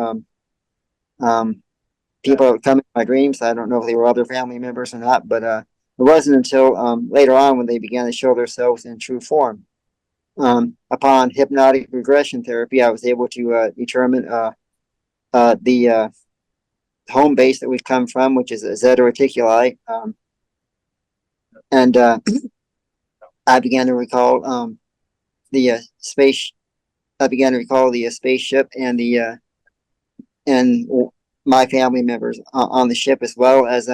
J: people that would come into my dreams. I don't know if they were other family members or not, but it wasn't until later on when they began to show themselves in true form. Upon hypnotic regression therapy, I was able to determine the home base that we come from, which is Zeta Reticuli, and I began to recall the space. I began to recall the spaceship and the and my family members on the ship, as well as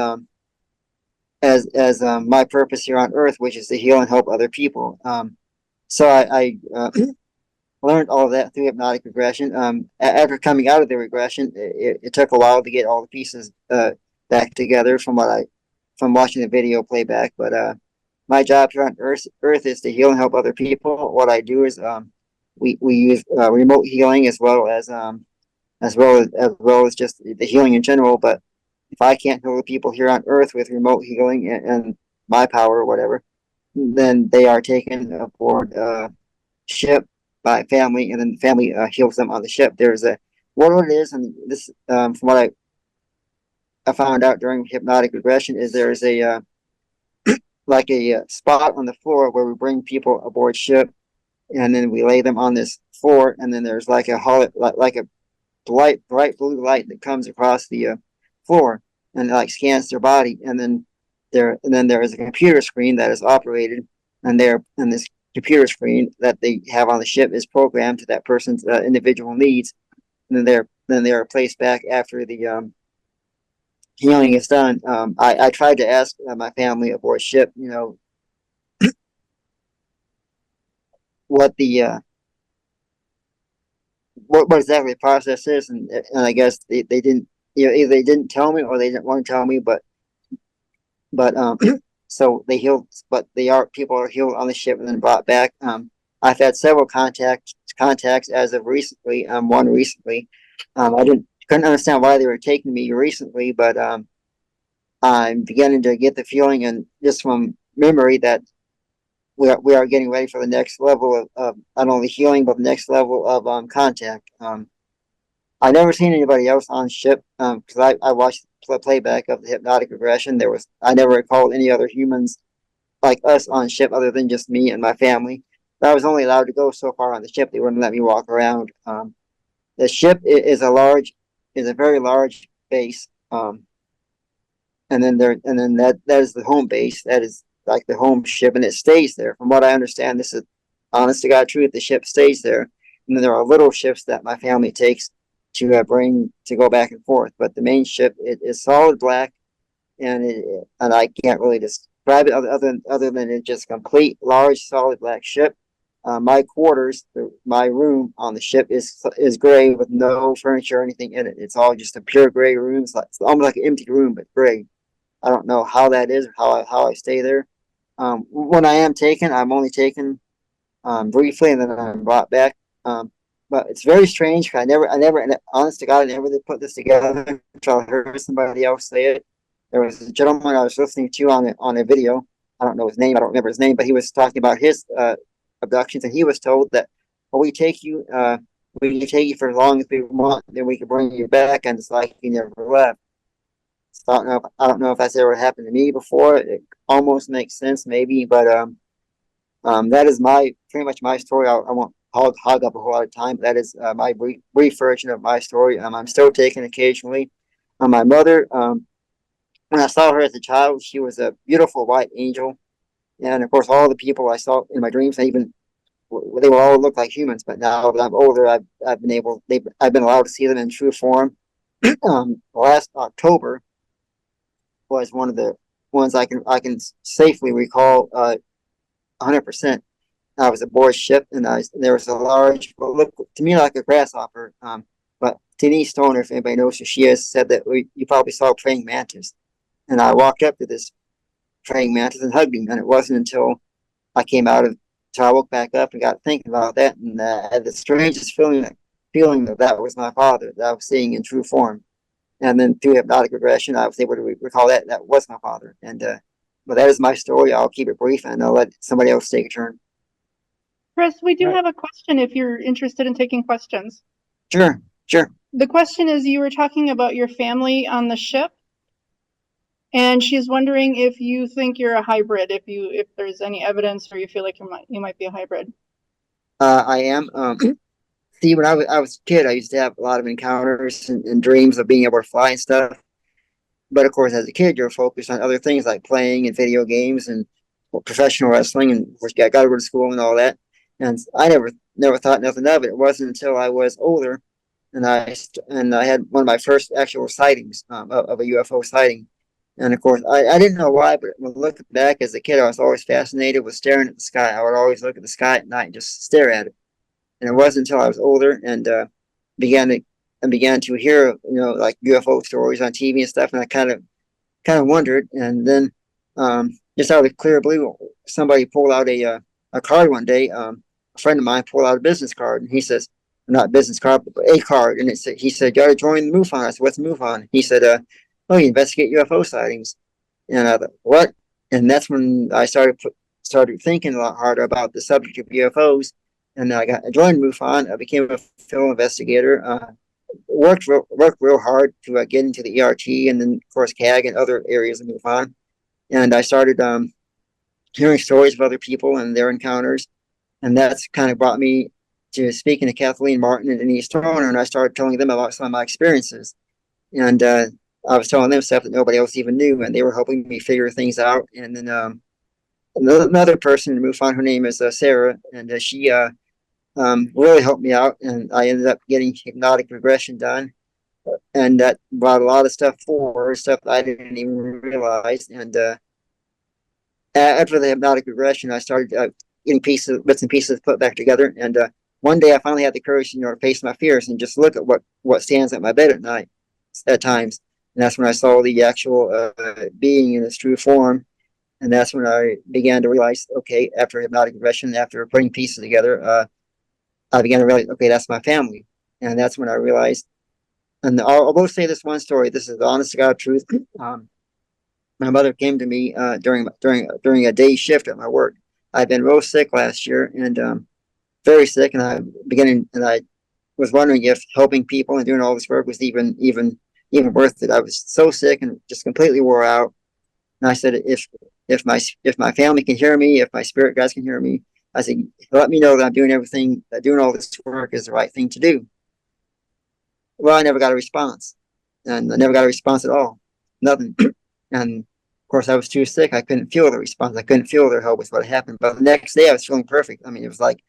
J: my purpose here on Earth, which is to heal and help other people. So I learned all of that through hypnotic regression. After coming out of the regression, it took a while to get all the pieces back together from watching the video playback. But my job here on Earth is to heal and help other people. What I do is we use remote healing, as well as just the healing in general. But if I can't heal the people here on Earth with remote healing and my power or whatever, then they are taken aboard ship by family, and then the family heals them on the ship. There's what it is, and this from what I found out during hypnotic regression, is there's a like a spot on the floor where we bring people aboard ship, and then we lay them on this floor, and then there's like a bright blue light that comes across the floor and like scans their body, and then there is a computer screen that is operated, and this computer screen that they have on the ship is programmed to that person's individual needs, and then they are placed back after the healing is done. I tried to ask my family aboard ship, what the what exactly the process is, and I guess they didn't, either they didn't tell me or they didn't want to tell me, but so they healed, but people are healed on the ship and then brought back. I've had several contacts as of recently. One recently. I couldn't understand why they were taking me recently, but I'm beginning to get the feeling, and just from memory, that we are getting ready for the next level of not only healing, but the next level of contact. I never seen anybody else on ship, because I watched the playback of the hypnotic regression. I never recalled any other humans like us on ship other than just me and my family. But I was only allowed to go so far on the ship. They wouldn't let me walk around. The ship is a very large base, and then that is the home base. That is like the home ship, and it stays there. From what I understand, this is honest to God truth. The ship stays there, and then there are little ships that my family takes to bring to go back and forth. But the main ship, it is solid black, and I can't really describe it other than it's just a complete large solid black ship. My quarters, my room on the ship is gray with no furniture or anything in it. It's all just a pure gray room. It's almost like an empty room, but gray. I don't know how that is or how I stay there. When I am taken, I'm only taken briefly, and then I'm brought back. But it's very strange. I never, honest to God, I never did put this together until I heard somebody else say it. There was a gentleman I was listening to on a video. I don't know his name. I don't remember his name, but he was talking about his abductions, and he was told that, well, we can take you for as long as we want, then we can bring you back, and it's like you never left. So I don't know if that's ever happened to me before. It almost makes sense, maybe, but that is pretty much my story. I won't hog up a whole lot of time. That is my brief version of my story. I'm still taken occasionally. My mother, when I saw her as a child, she was a beautiful white angel, and of course, all the people I saw in my dreams, I even they will all look like humans. But now that I'm older, I've been allowed to see them in true form. Last October was one of the ones I can safely recall 100%. I was aboard ship, and there was a large, what looked to me like a grasshopper. But Denise Stoner, if anybody knows who she is, said that you probably saw a praying mantis. And I walked up to this praying mantis and hugged him. And it wasn't until I came out of, till I woke back up and got thinking about that, and I had the strangest feeling that was my father that I was seeing in true form. And then through hypnotic regression, I was able to recall that was my father. And but that is my story. I'll keep it brief, and I'll let somebody else take a turn.
C: Chris, we do
B: Right.
C: have a question if you're interested in taking questions.
J: Sure.
C: The question is, you were talking about your family on the ship, and she's wondering if you think you're a hybrid, if there's any evidence or you feel like you might be a hybrid.
J: I am. See, when I was a kid, I used to have a lot of encounters and dreams of being able to fly and stuff. But of course, as a kid, you're focused on other things like playing and video games and professional wrestling, and of course, you got to go to school and all that. And I never thought nothing of it. It wasn't until I was older, and I had one of my first actual sightings of a UFO sighting. And of course, I didn't know why, but when looking back as a kid, I was always fascinated with staring at the sky. I would always look at the sky at night and just stare at it. And it wasn't until I was older and began to hear, like UFO stories on TV and stuff, and I kind of wondered. And then just out of the clear blue, somebody pulled out a card one day. A friend of mine pulled out a business card, and he says, not business card, but a card, and he said, "You got to join the MUFON." I said, "What's MUFON?" He said, "Oh, you investigate UFO sightings." And I thought, "What?" And that's when I started thinking a lot harder about the subject of UFOs. And I joined MUFON. I became a field investigator. Worked real hard to get into the ERT, and then of course CAG and other areas of MUFON. And I started hearing stories of other people and their encounters, and that's kind of brought me to speaking to Kathleen Martin and Denise Turner, and I started telling them about some of my experiences. And I was telling them stuff that nobody else even knew, and they were helping me figure things out. And then another person in MUFON, her name is Sarah, and she really helped me out, and I ended up getting hypnotic regression done, and that brought a lot of stuff forward, stuff that I didn't even realize. And after the hypnotic regression, I started getting bits and pieces put back together. And one day, I finally had the courage, to face my fears and just look at what stands at my bed at night, at times. And that's when I saw the actual being in its true form. And that's when I began to realize, okay, after hypnotic regression, after putting pieces together, I began to realize, okay, that's my family. And that's when I realized, and I'll both say this one story. This is the honest to God truth. My mother came to me during a day shift at my work. I'd been real sick last year, and very sick, and I was wondering if helping people and doing all this work was even worth it. I was so sick and just completely wore out. And I said, if my family can hear me, if my spirit guides can hear me, I said, let me know that I'm doing everything, that doing all this work is the right thing to do. Well, I never got a response, and I never got a response at all. Nothing. And of course, I was too sick. I couldn't feel the response. I couldn't feel their help with what happened. But the next day, I was feeling perfect. I mean, it was like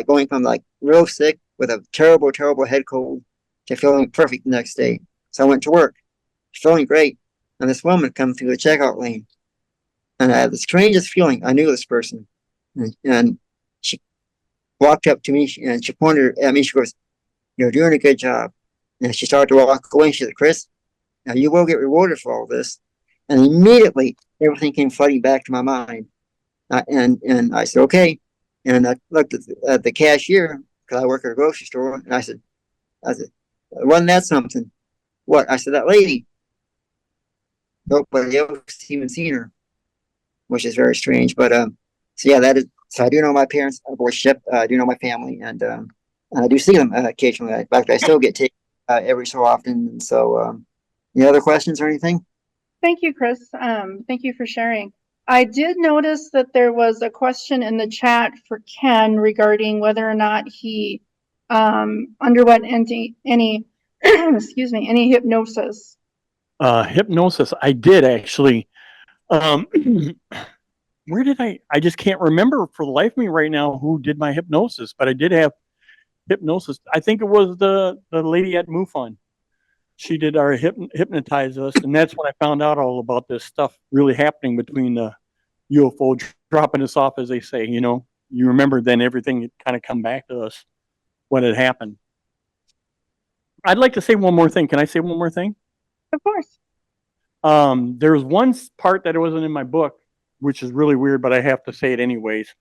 J: going from like real sick with a terrible, terrible head cold to feeling perfect the next day. So I went to work, feeling great. And this woman come through the checkout lane, and I had the strangest feeling. I knew this person. And she walked up to me and she pointed at me. She goes, "You're doing a good job." And she started to walk away. She said, "Chris, now you will get rewarded for all this." And immediately everything came flooding back to my mind. And I said, "Okay." And I looked at the cashier, because I work at a grocery store, and I said, "Wasn't that something?" "What?" I said, "That lady." Nobody else even seen her, which is very strange. But so yeah, that is. So I do know my parents aboard ship. I do know my family, and I do see them occasionally. In fact, I still get taken every so often. So, any other questions or anything?
C: Thank you, Chris. Thank you for sharing. I did notice that there was a question in the chat for Ken regarding whether or not he underwent any excuse me, any hypnosis.
B: Hypnosis, I did actually. I just can't remember for the life of me right now who did my hypnosis, but I did have hypnosis. I think it was the lady at MUFON. She did our hypnotize us, and that's when I found out all about this stuff really happening between the UFO dropping us off, as they say. You know, you remember then everything had kind of come back to us when it happened. I'd like to say one more thing. Can I say one more thing?
C: Of course.
B: There was one part that wasn't in my book, which is really weird, but I have to say it anyways.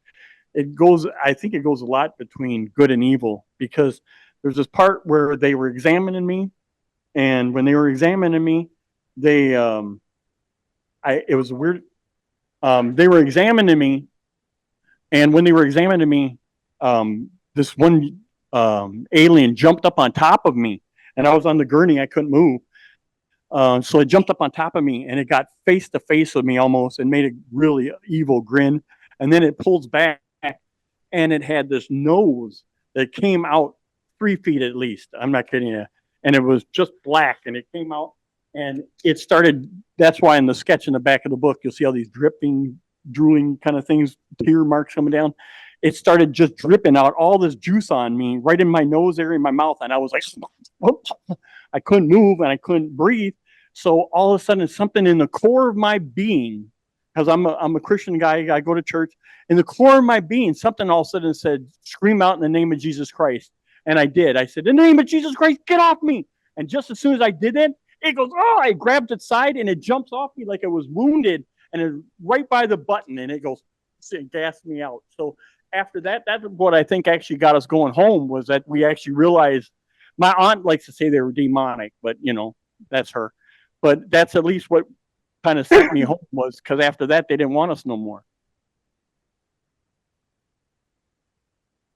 B: I think it goes a lot between good and evil, because there's this part where they were examining me, and when they were examining me, it was weird. They were examining me, and when they were examining me, this one alien jumped up on top of me, and I was on the gurney. I couldn't move. So it jumped up on top of me, and it got face to face with me almost, and made a really evil grin. And then it pulls back, and it had this nose that came out 3 feet at least. I'm not kidding you. And it was just black, and it came out, and it started. That's why in the sketch in the back of the book, you'll see all these dripping, drooling kind of things, tear marks coming down. It started just dripping out all this juice on me, right in my nose area, in my mouth, and I was like, I couldn't move and I couldn't breathe. So all of a sudden, something in the core of my being, because I'm a Christian guy, I go to church. In the core of my being, something all of a sudden said, "Scream out in the name of Jesus Christ." And I did. I said, "In the name of Jesus Christ, get off me!" And just as soon as I did that, it goes, "Oh!" I grabbed its side, and it jumps off me like it was wounded, and it's right by the button, and it goes, it gassed me out. So after that, that's what I think actually got us going home, was that we actually realized. My aunt likes to say they were demonic, but you know, that's her. But that's at least what kind of sent me home, was because after that, they didn't want us no more.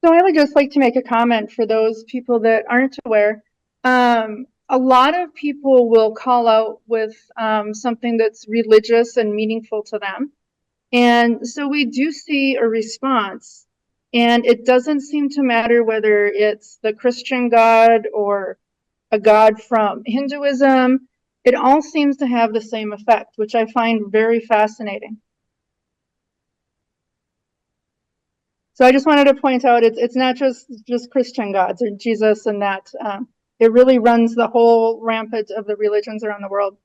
C: So I would just like to make a comment for those people that aren't aware. A lot of people will call out with something that's religious and meaningful to them. And so we do see a response. And it doesn't seem to matter whether it's the Christian God or a God from Hinduism. It all seems to have the same effect, which I find very fascinating. So I just wanted to point out it's not just Christian gods or Jesus and that. It really runs the whole rampage of the religions around the world.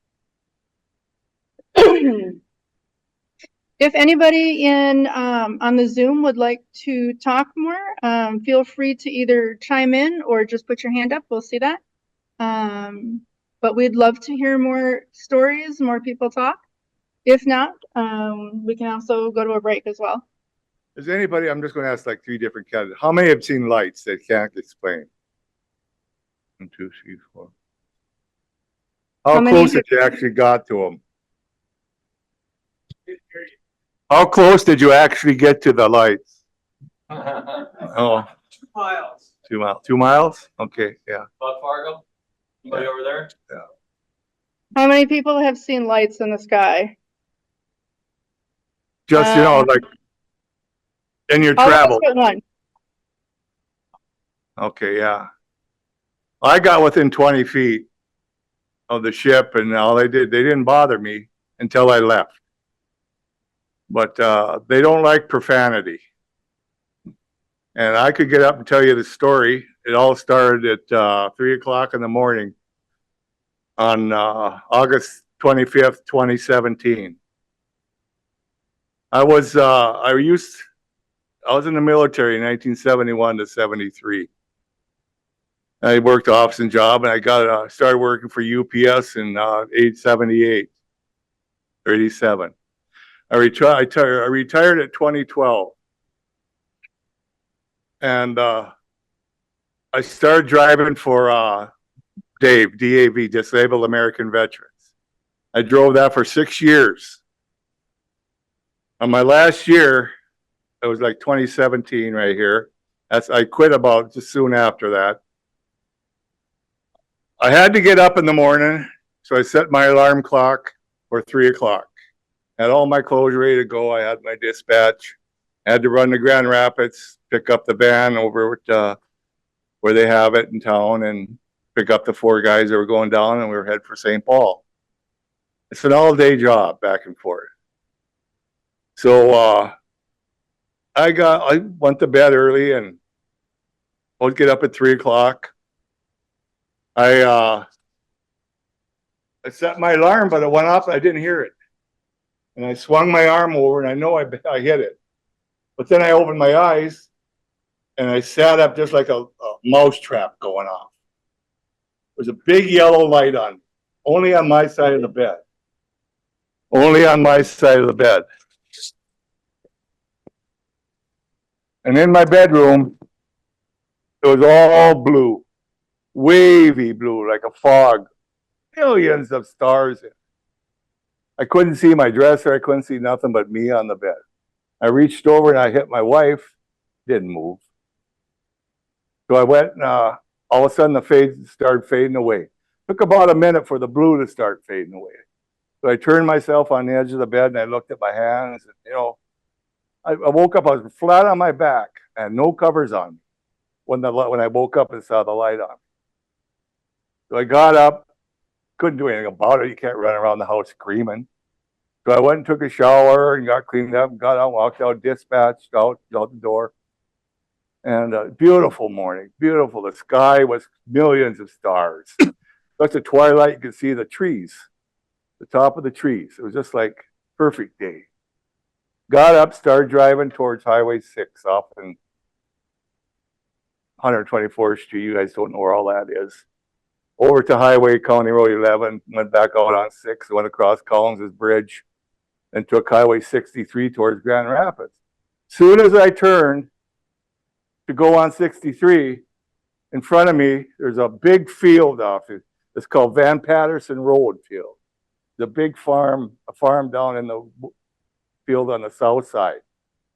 C: If anybody on the Zoom would like to talk more, feel free to either chime in or just put your hand up. We'll see that. But we'd love to hear more stories, more people talk. If not, we can also go to a break as well.
K: Is anybody, I'm just going to ask like 3 different categories. How many have seen lights that can't explain? 1, 2, 3, 4. How close did you actually got to them? How close did you actually get to the lights? Oh,
A: 2 miles.
K: 2 miles. 2 miles? Okay, yeah.
A: About Fargo? Anybody over there?
K: Yeah.
C: How many people have seen lights in the sky?
K: Just, you know, like in your travel.
C: One.
K: Okay, yeah. I got within 20 feet of the ship, and all they didn't bother me until I left. But they don't like profanity. And I could get up and tell you the story. It all started at 3 o'clock in the morning on August 25th, 2017. I was in the military in 1971 to 73. I worked office and job, and I started working for UPS in age 78 or 87. I retired at 2012, and I started driving for DAV, Disabled American Veterans. I drove that for 6 years. On my last year, it was like 2017 right here. I quit about just soon after that. I had to get up in the morning, so I set my alarm clock for 3 o'clock. Had all my clothes ready to go. I had my dispatch. I had to run to Grand Rapids, pick up the van over at, where they have it in town, and pick up the 4 guys that were going down, and we were headed for St. Paul. It's an all-day job, back and forth. So, I went to bed early and would get up at 3 o'clock. I set my alarm, but it went off and I didn't hear it. And I swung my arm over and I know I hit it. But then I opened my eyes and I sat up just like a mouse trap going off. There's a big yellow light on, only on my side of the bed. Only on my side of the bed. And in my bedroom, it was all blue, wavy blue, like a fog, millions of stars in it. I couldn't see my dresser. I couldn't see nothing but me on the bed. I reached over and I hit my wife, didn't move. So I went and all of a sudden the fade started fading away. Took about a minute for the blue to start fading away. So I turned myself on the edge of the bed and I looked at my hands and, you know, I woke up, I was flat on my back and no covers on me when I woke up and saw the light on. So I got up, couldn't do anything about it. You can't run around the house screaming. So I went and took a shower and got cleaned up, got out, walked out, dispatched out the door. And beautiful morning, beautiful. The sky was millions of stars. Such a twilight, you could see the trees, the top of the trees. It was just like perfect day. Got up, started driving towards Highway 6 off in 124th Street. You guys don't know where all that is. Over to Highway County Road 11, went back out on 6, went across Collins's Bridge, and took Highway 63 towards Grand Rapids. Soon as I turned to go on 63, in front of me, there's a big field off it. It's called Van Patterson Road Field. The big farm, a farm down in the field on the south side.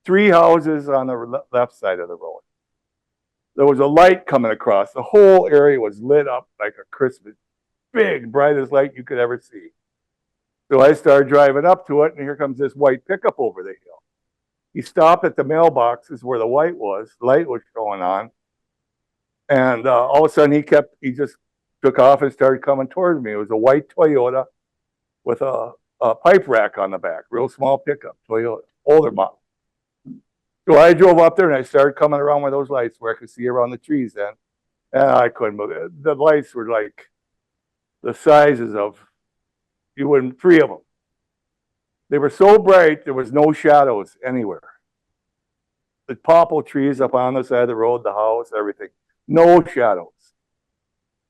K: 3 houses on the left side of the road. There was a light coming across. The whole area was lit up like a Christmas, big, brightest light you could ever see. So I started driving up to it, and here comes this white pickup over the hill. He stopped at the mailboxes where the light was going on. And all of a sudden he just took off and started coming towards me. It was a white Toyota with a pipe rack on the back, real small pickup, Toyota, older model. So I drove up there and I started coming around with those lights where I could see around the trees then. And I couldn't move it. The lights were like the sizes of, 3 of them. They were so bright, there was no shadows anywhere. The popple trees up on the side of the road, the house, everything. No shadows.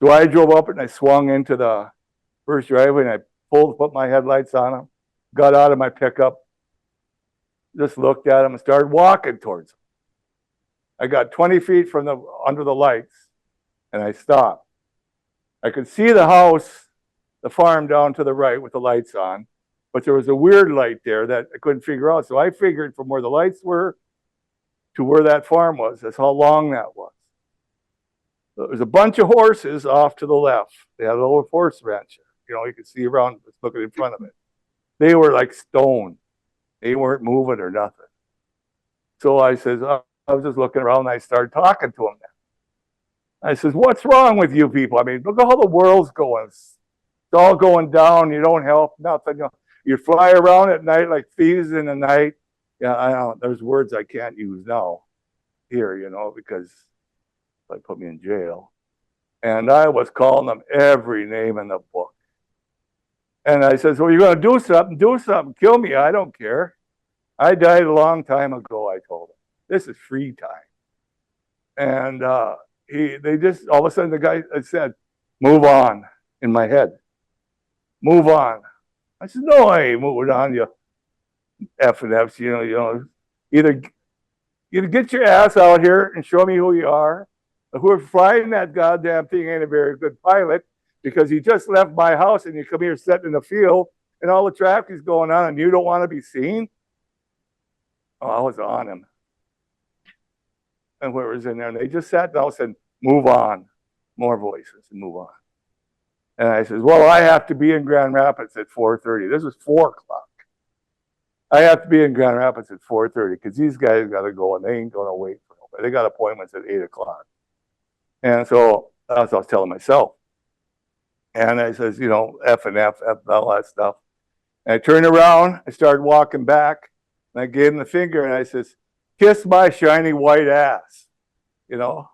K: So I drove up and I swung into the first driveway and I put my headlights on them, got out of my pickup, just looked at them and started walking towards them. I got 20 feet from under the lights and I stopped. I could see the house, the farm down to the right with the lights on, but there was a weird light there that I couldn't figure out. So I figured from where the lights were to where that farm was, that's how long that was. There was a bunch of horses off to the left. They had a little horse ranch. You could see around, just looking in front of it. They were like stone. They weren't moving or nothing. So I says, I was just looking around and I started talking to them. I says, what's wrong with you people? I mean, look at how the world's going. It's all going down. You don't help, nothing. You fly around at night like thieves in the night. Yeah, I know. There's words I can't use now here, because they put me in jail. And I was calling them every name in the book. And I says, well, you're going to do something, kill me. I don't care. I died a long time ago, I told him. This is free time. And they just, all of a sudden the guy said, move on, in my head. Move on. I said, no, I ain't moving on, you F and F's, either get your ass out here and show me who you are. Whoever flying that goddamn thing ain't a very good pilot because he just left my house and you come here sitting in the field and all the traffic is going on and you don't want to be seen. Oh, I was on him. And whoever's in there, and they just sat down and said, move on. More voices and move on. And I says, well, I have to be in Grand Rapids at 4:30. This was 4 o'clock. I have to be in Grand Rapids at 4:30 because these guys got to go and they ain't going to wait for nobody. They got appointments at 8 o'clock. And so that's what I was telling myself. And I says, F and F, all that stuff. And I turned around, I started walking back. And I gave him the finger and I says, kiss my shiny white ass. You know,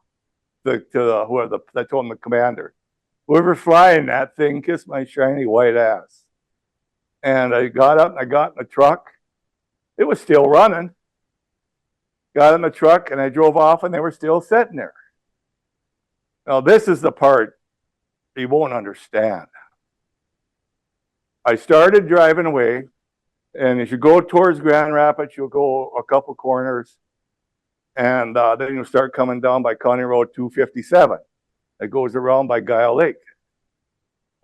K: I told him the commander, whoever's flying that thing, kiss my shiny white ass. And I got up and I got in the truck. It was still running. Got in the truck and I drove off and they were still sitting there. Now, this is the part you won't understand. I started driving away, and as you go towards Grand Rapids, you'll go a couple corners, and then you'll start coming down by County Road 257. It goes around by Guile Lake.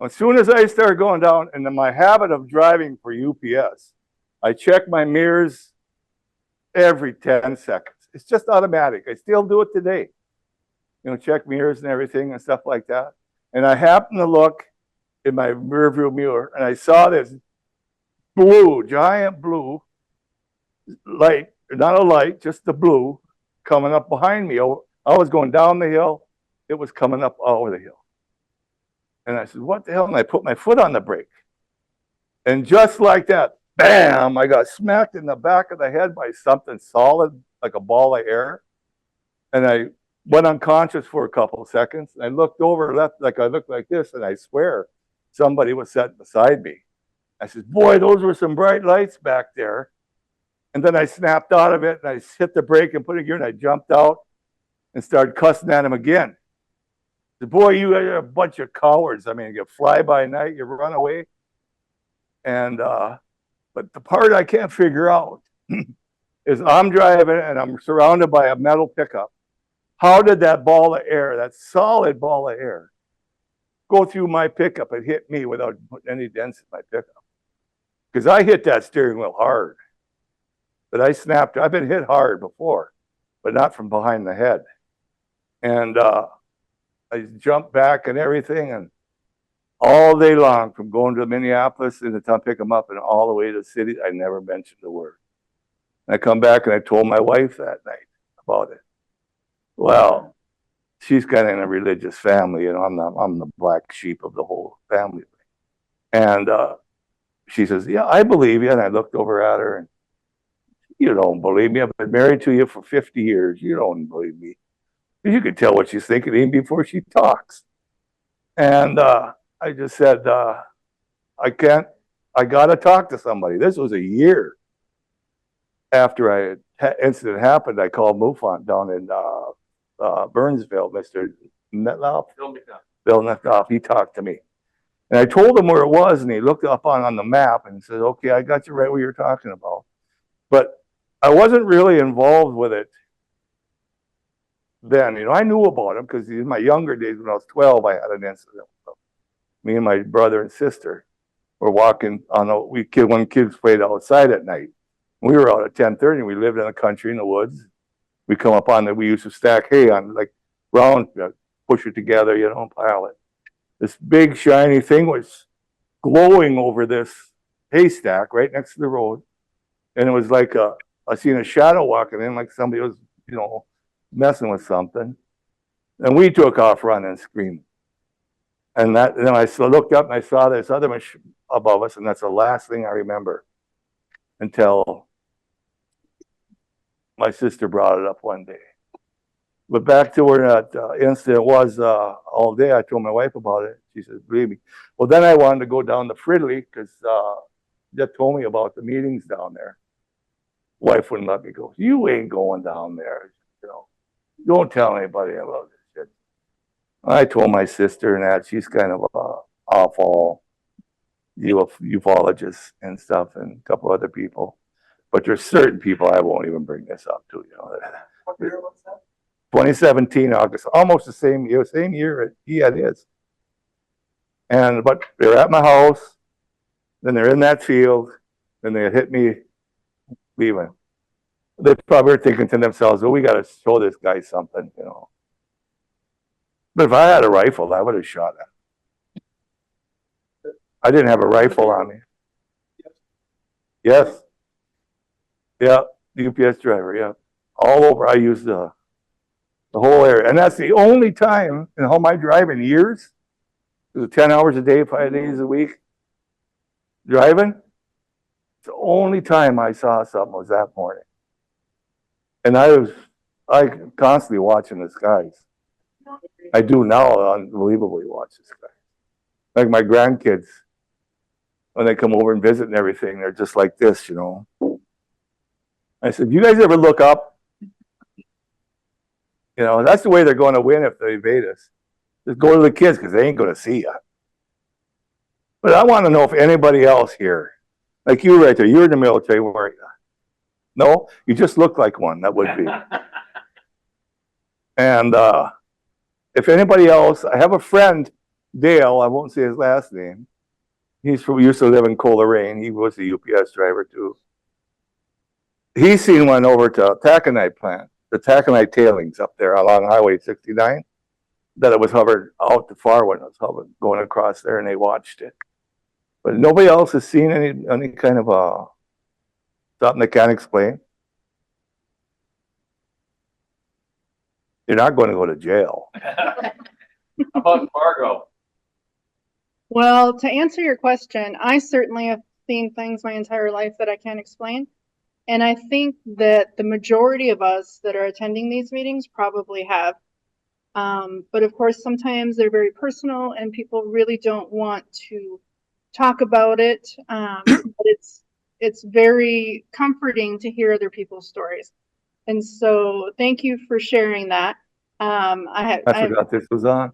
K: As soon as I started going down, and in my habit of driving for UPS, I check my mirrors every 10 seconds. It's just automatic. I still do it today. You know, check mirrors and everything and stuff like that. And I happened to look in my rearview mirror and I saw this blue, giant blue light, not a light, just the blue coming up behind me. I was going down the hill. It was coming up over the hill. And I said, what the hell? And I put my foot on the brake. And just like that, bam, I got smacked in the back of the head by something solid, like a ball of air. And I went unconscious for a couple of seconds. And I looked over, I looked like this, and I swear somebody was sitting beside me. I said, boy, those were some bright lights back there. And then I snapped out of it, and I hit the brake and put it in gear, and I jumped out and started cussing at him again. I said, boy, you're a bunch of cowards. I mean, you fly by night, you run away. And, but the part I can't figure out is I'm driving, and I'm surrounded by a metal pickup. How did that ball of air, that solid ball of air, go through my pickup and hit me without putting any dents in my pickup? Because I hit that steering wheel hard. But I snapped. I've been hit hard before, but not from behind the head. And I jumped back and everything, and all day long, from going to Minneapolis in the town, pick them up, and all the way to the city, I never mentioned a word. And I come back and I told my wife that night about it. Well, she's kind of in a religious family, you know. I'm the black sheep of the whole family. And she says, yeah, I believe you. And I looked over at her and, you don't believe me. I've been married to you for 50 years. You don't believe me. You can tell what she's thinking even before she talks. And I just said, I got to talk to somebody. This was a year after incident happened. I called MUFON down in Burnsville, Mr. Metloff. Bill Metloff. He talked to me. And I told him where it was, and he looked up on the map and said, okay, I got you right where you're talking about. But I wasn't really involved with it then. You know, I knew about him because in my younger days, when I was 12, I had an incident. Me and my brother and sister were walking when kids played outside at night. We were out at 10:30, and we lived in the country in the woods. We come up on we used to stack hay on like round, push it together, you know, pile it. This big shiny thing was glowing over this haystack right next to the road. And it was like I seen a shadow walking in, like somebody was, you know, messing with something. And we took off running and screaming. And then I looked up and I saw this other machine above us, and that's the last thing I remember until my sister brought it up one day. But back to where that incident was all day, I told my wife about it. She said, believe me. Well, then I wanted to go down to Fridley because Jeff told me about the meetings down there. Wife wouldn't let me go. You ain't going down there. You know, don't tell anybody about this shit. I told my sister and that she's kind of awful ufologist and stuff, and a couple other people. But there's certain people I won't even bring this up to. You know.
D: What year was that?
K: 2017 August, almost the same year he had his. But they're at my house, then they're in that field, then they had hit me leaving. They probably were thinking to themselves, well, we got to show this guy something, you know. But if I had a rifle, I would have shot him. I didn't have a rifle on me. Yes. Yeah, the UPS driver, yeah. All over, I used the whole area. And that's the only time in all my driving years, it was 10 hours a day, 5 days a week, driving. The only time I saw something was that morning. And I constantly watching the skies. I do now, unbelievably watch the skies. Like my grandkids, when they come over and visit and everything, they're just like this, you know. I said, you guys ever look up? You know, that's the way they're going to win if they evade us. Just go to the kids because they ain't going to see you. But I want to know if anybody else here, like you right there, you're in the military, weren't you? No, you just look like one. That would be. And if anybody else, I have a friend, Dale. I won't say his last name. Used to live in Coleraine. He was a UPS driver too. He's seen one over to taconite plant, the taconite tailings up there along Highway 69. That it was hovered out the far when it was hovering, going across there, and they watched it. But nobody else has seen any kind of something they can't explain. You're not going to go to jail.
A: How about Fargo?
C: Well, to answer your question, I certainly have seen things my entire life that I can't explain. And I think that the majority of us that are attending these meetings probably have. But of course, sometimes they're very personal and people really don't want to talk about it. But it's very comforting to hear other people's stories. And so thank you for sharing that.
K: I forgot this was on.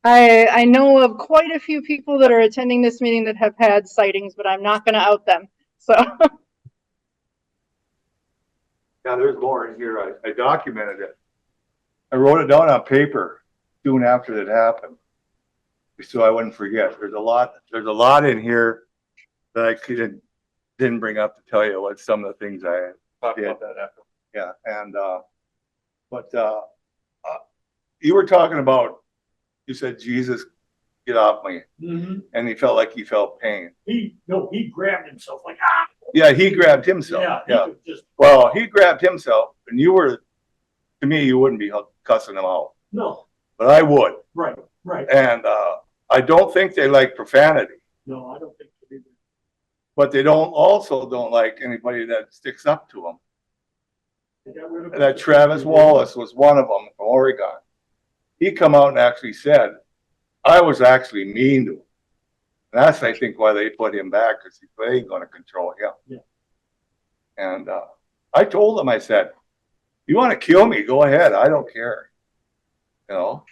C: I know of quite a few people that are attending this meeting that have had sightings, but I'm not going to out them. So.
K: Yeah, there's more in here. I documented it. I wrote it down on paper soon after it happened, so I wouldn't forget. There's a lot in here that I didn't bring up to tell you what some of the things I had.
A: Talk about that after.
K: Yeah, and but you were talking about. You said, Jesus, get off me.
B: Mm-hmm.
K: And he felt like he felt pain.
B: He grabbed himself like, ah!
K: Yeah, he grabbed himself.
B: Yeah. He just,
K: well, he grabbed himself, and you were, to me, you wouldn't be cussing him out.
B: no,
K: But I would.
B: right.
K: And I don't think they like profanity.
B: No, I don't think so either.
K: But they don't like anybody that sticks up to them. That Travis Wallace was one of them from Oregon. He come out and actually said, I was actually mean to him. And that's, I think, why they put him back, because they ain't going to control him.
B: Yeah.
K: And I told him, I said, you want to kill me, go ahead. I don't care. You know,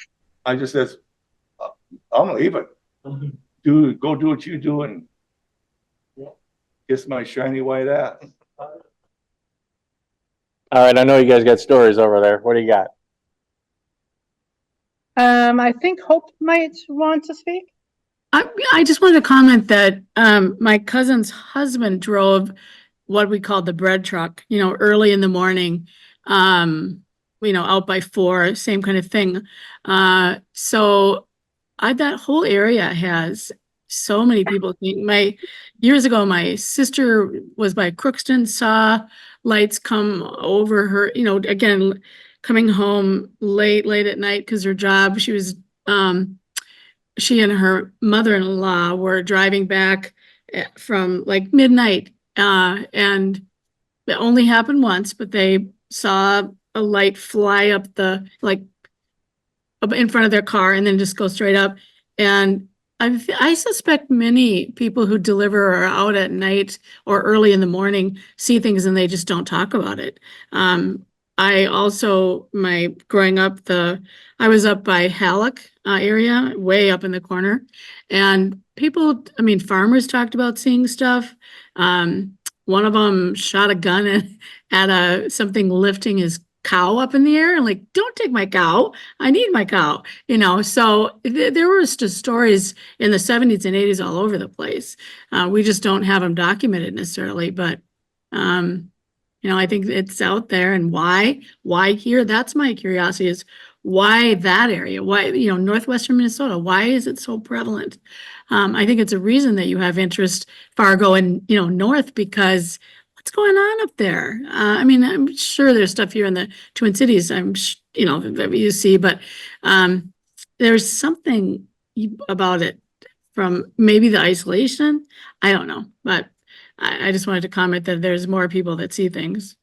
K: I just says, I'm leaving.
B: Mm-hmm.
K: Go do what you do and kiss my shiny white ass.
B: All right, I know you guys got stories over there. What do you got?
C: I think Hope might want to speak.
L: I just wanted to comment that my cousin's husband drove what we call the bread truck, early in the morning, out by 4, same kind of thing. So that whole area has so many people. Years ago, my sister was by Crookston, saw lights come over her, again, coming home late at night because her job, she and her mother-in-law were driving back from like midnight, and it only happened once, but they saw a light fly up up in front of their car and then just go straight up. And I suspect many people who deliver or are out at night or early in the morning see things and they just don't talk about it. I also, growing up, I was up by Halleck area, way up in the corner, and farmers talked about seeing stuff. One of them shot a gun at something lifting his cow up in the air, and like, don't take my cow, I need my cow, so there was just stories in the 70s and 80s all over the place. We just don't have them documented necessarily, but I think it's out there. And why here? That's my curiosity, is why that area? Why, northwestern Minnesota? Why is it so prevalent? I think it's a reason that you have interest, Fargo and, north, because what's going on up there? I'm sure there's stuff here in the Twin Cities, that you see, but there's something about it from maybe the isolation. I don't know, but I just wanted to comment that there's more people that see things.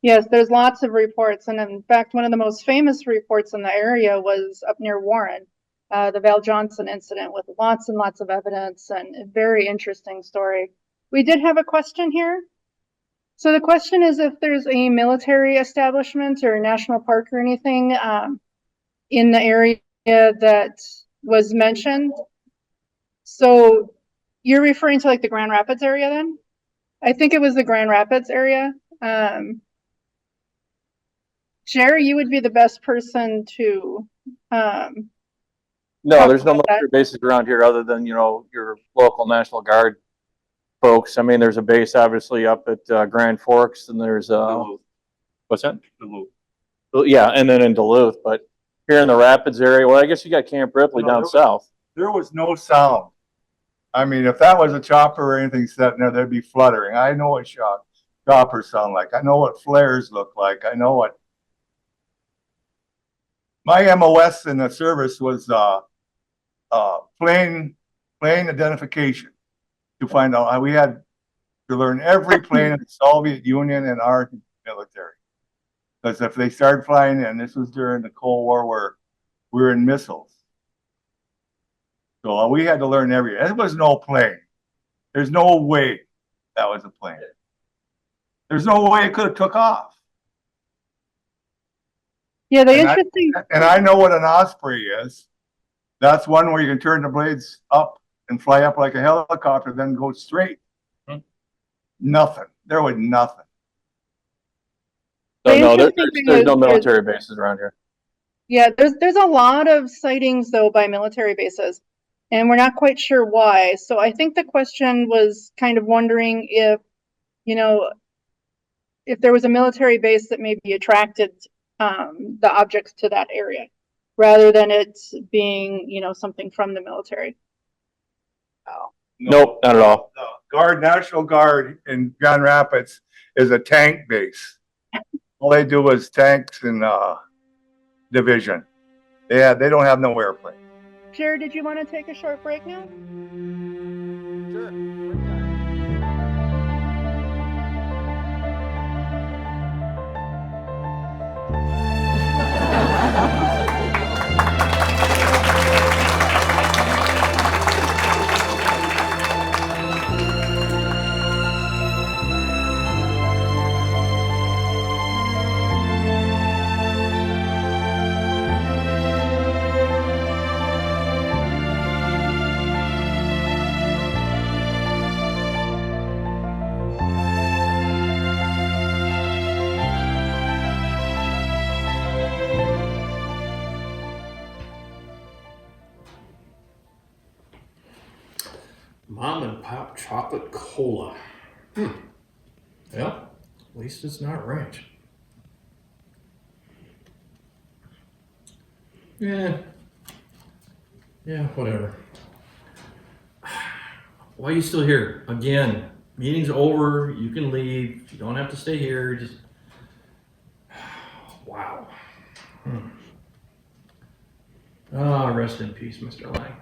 C: Yes, there's lots of reports, and in fact, one of the most famous reports in the area was up near Warren, the Val Johnson incident, with lots and lots of evidence, and a very interesting story. We did have a question here. So the question is if there's a military establishment or a national park or anything in the area that was mentioned. So you're referring to like the Grand Rapids area then? I think it was the Grand Rapids area. Jerry, you would be the best person to
A: No,
C: talk
A: there's no
C: about that.
A: military bases around here other than, you know, your local National Guard folks. I mean, there's a base obviously up at Grand Forks, and there's what's that? Duluth. Yeah, and then in Duluth, but here in the Rapids area, well, I guess you got Camp Ripley down south.
K: There was no sound. I mean, if that was a chopper or anything sitting there, there'd be fluttering. I know what choppers sound like. I know what flares look like. I know what. My MOS in the service was plane identification to find out. We had to learn every plane in the Soviet Union and our military. Because if they started flying in, this was during the Cold War where we were in missiles. So we had to learn every. There was no plane. There's no way that was a plane. There's no way it could have took off.
C: Yeah, the interesting.
K: And I know what an Osprey is. That's one where you can turn the blades up and fly up like a helicopter, then go straight. Nothing. There was nothing.
A: So, no,
C: interesting thing
A: there's no
C: is-
A: military bases around here.
C: Yeah, there's a lot of sightings though by military bases, and we're not quite sure why. So I think the question was kind of wondering if, you know, if there was a military base that maybe attracted the objects to that area, rather than it being, you know, something from the military.
A: Nope, not at all.
K: The National Guard in Grand Rapids is a tank base. All they do is tanks and division. They don't have no airplane.
C: Jared, did you want to take a short break now?
M: Mom and Pop chocolate cola. Well, at least it's not ranch. Yeah, whatever. Why are you still here? Again, meeting's over. You can leave. You don't have to stay here. Just wow. Rest in peace, Mr. Lang.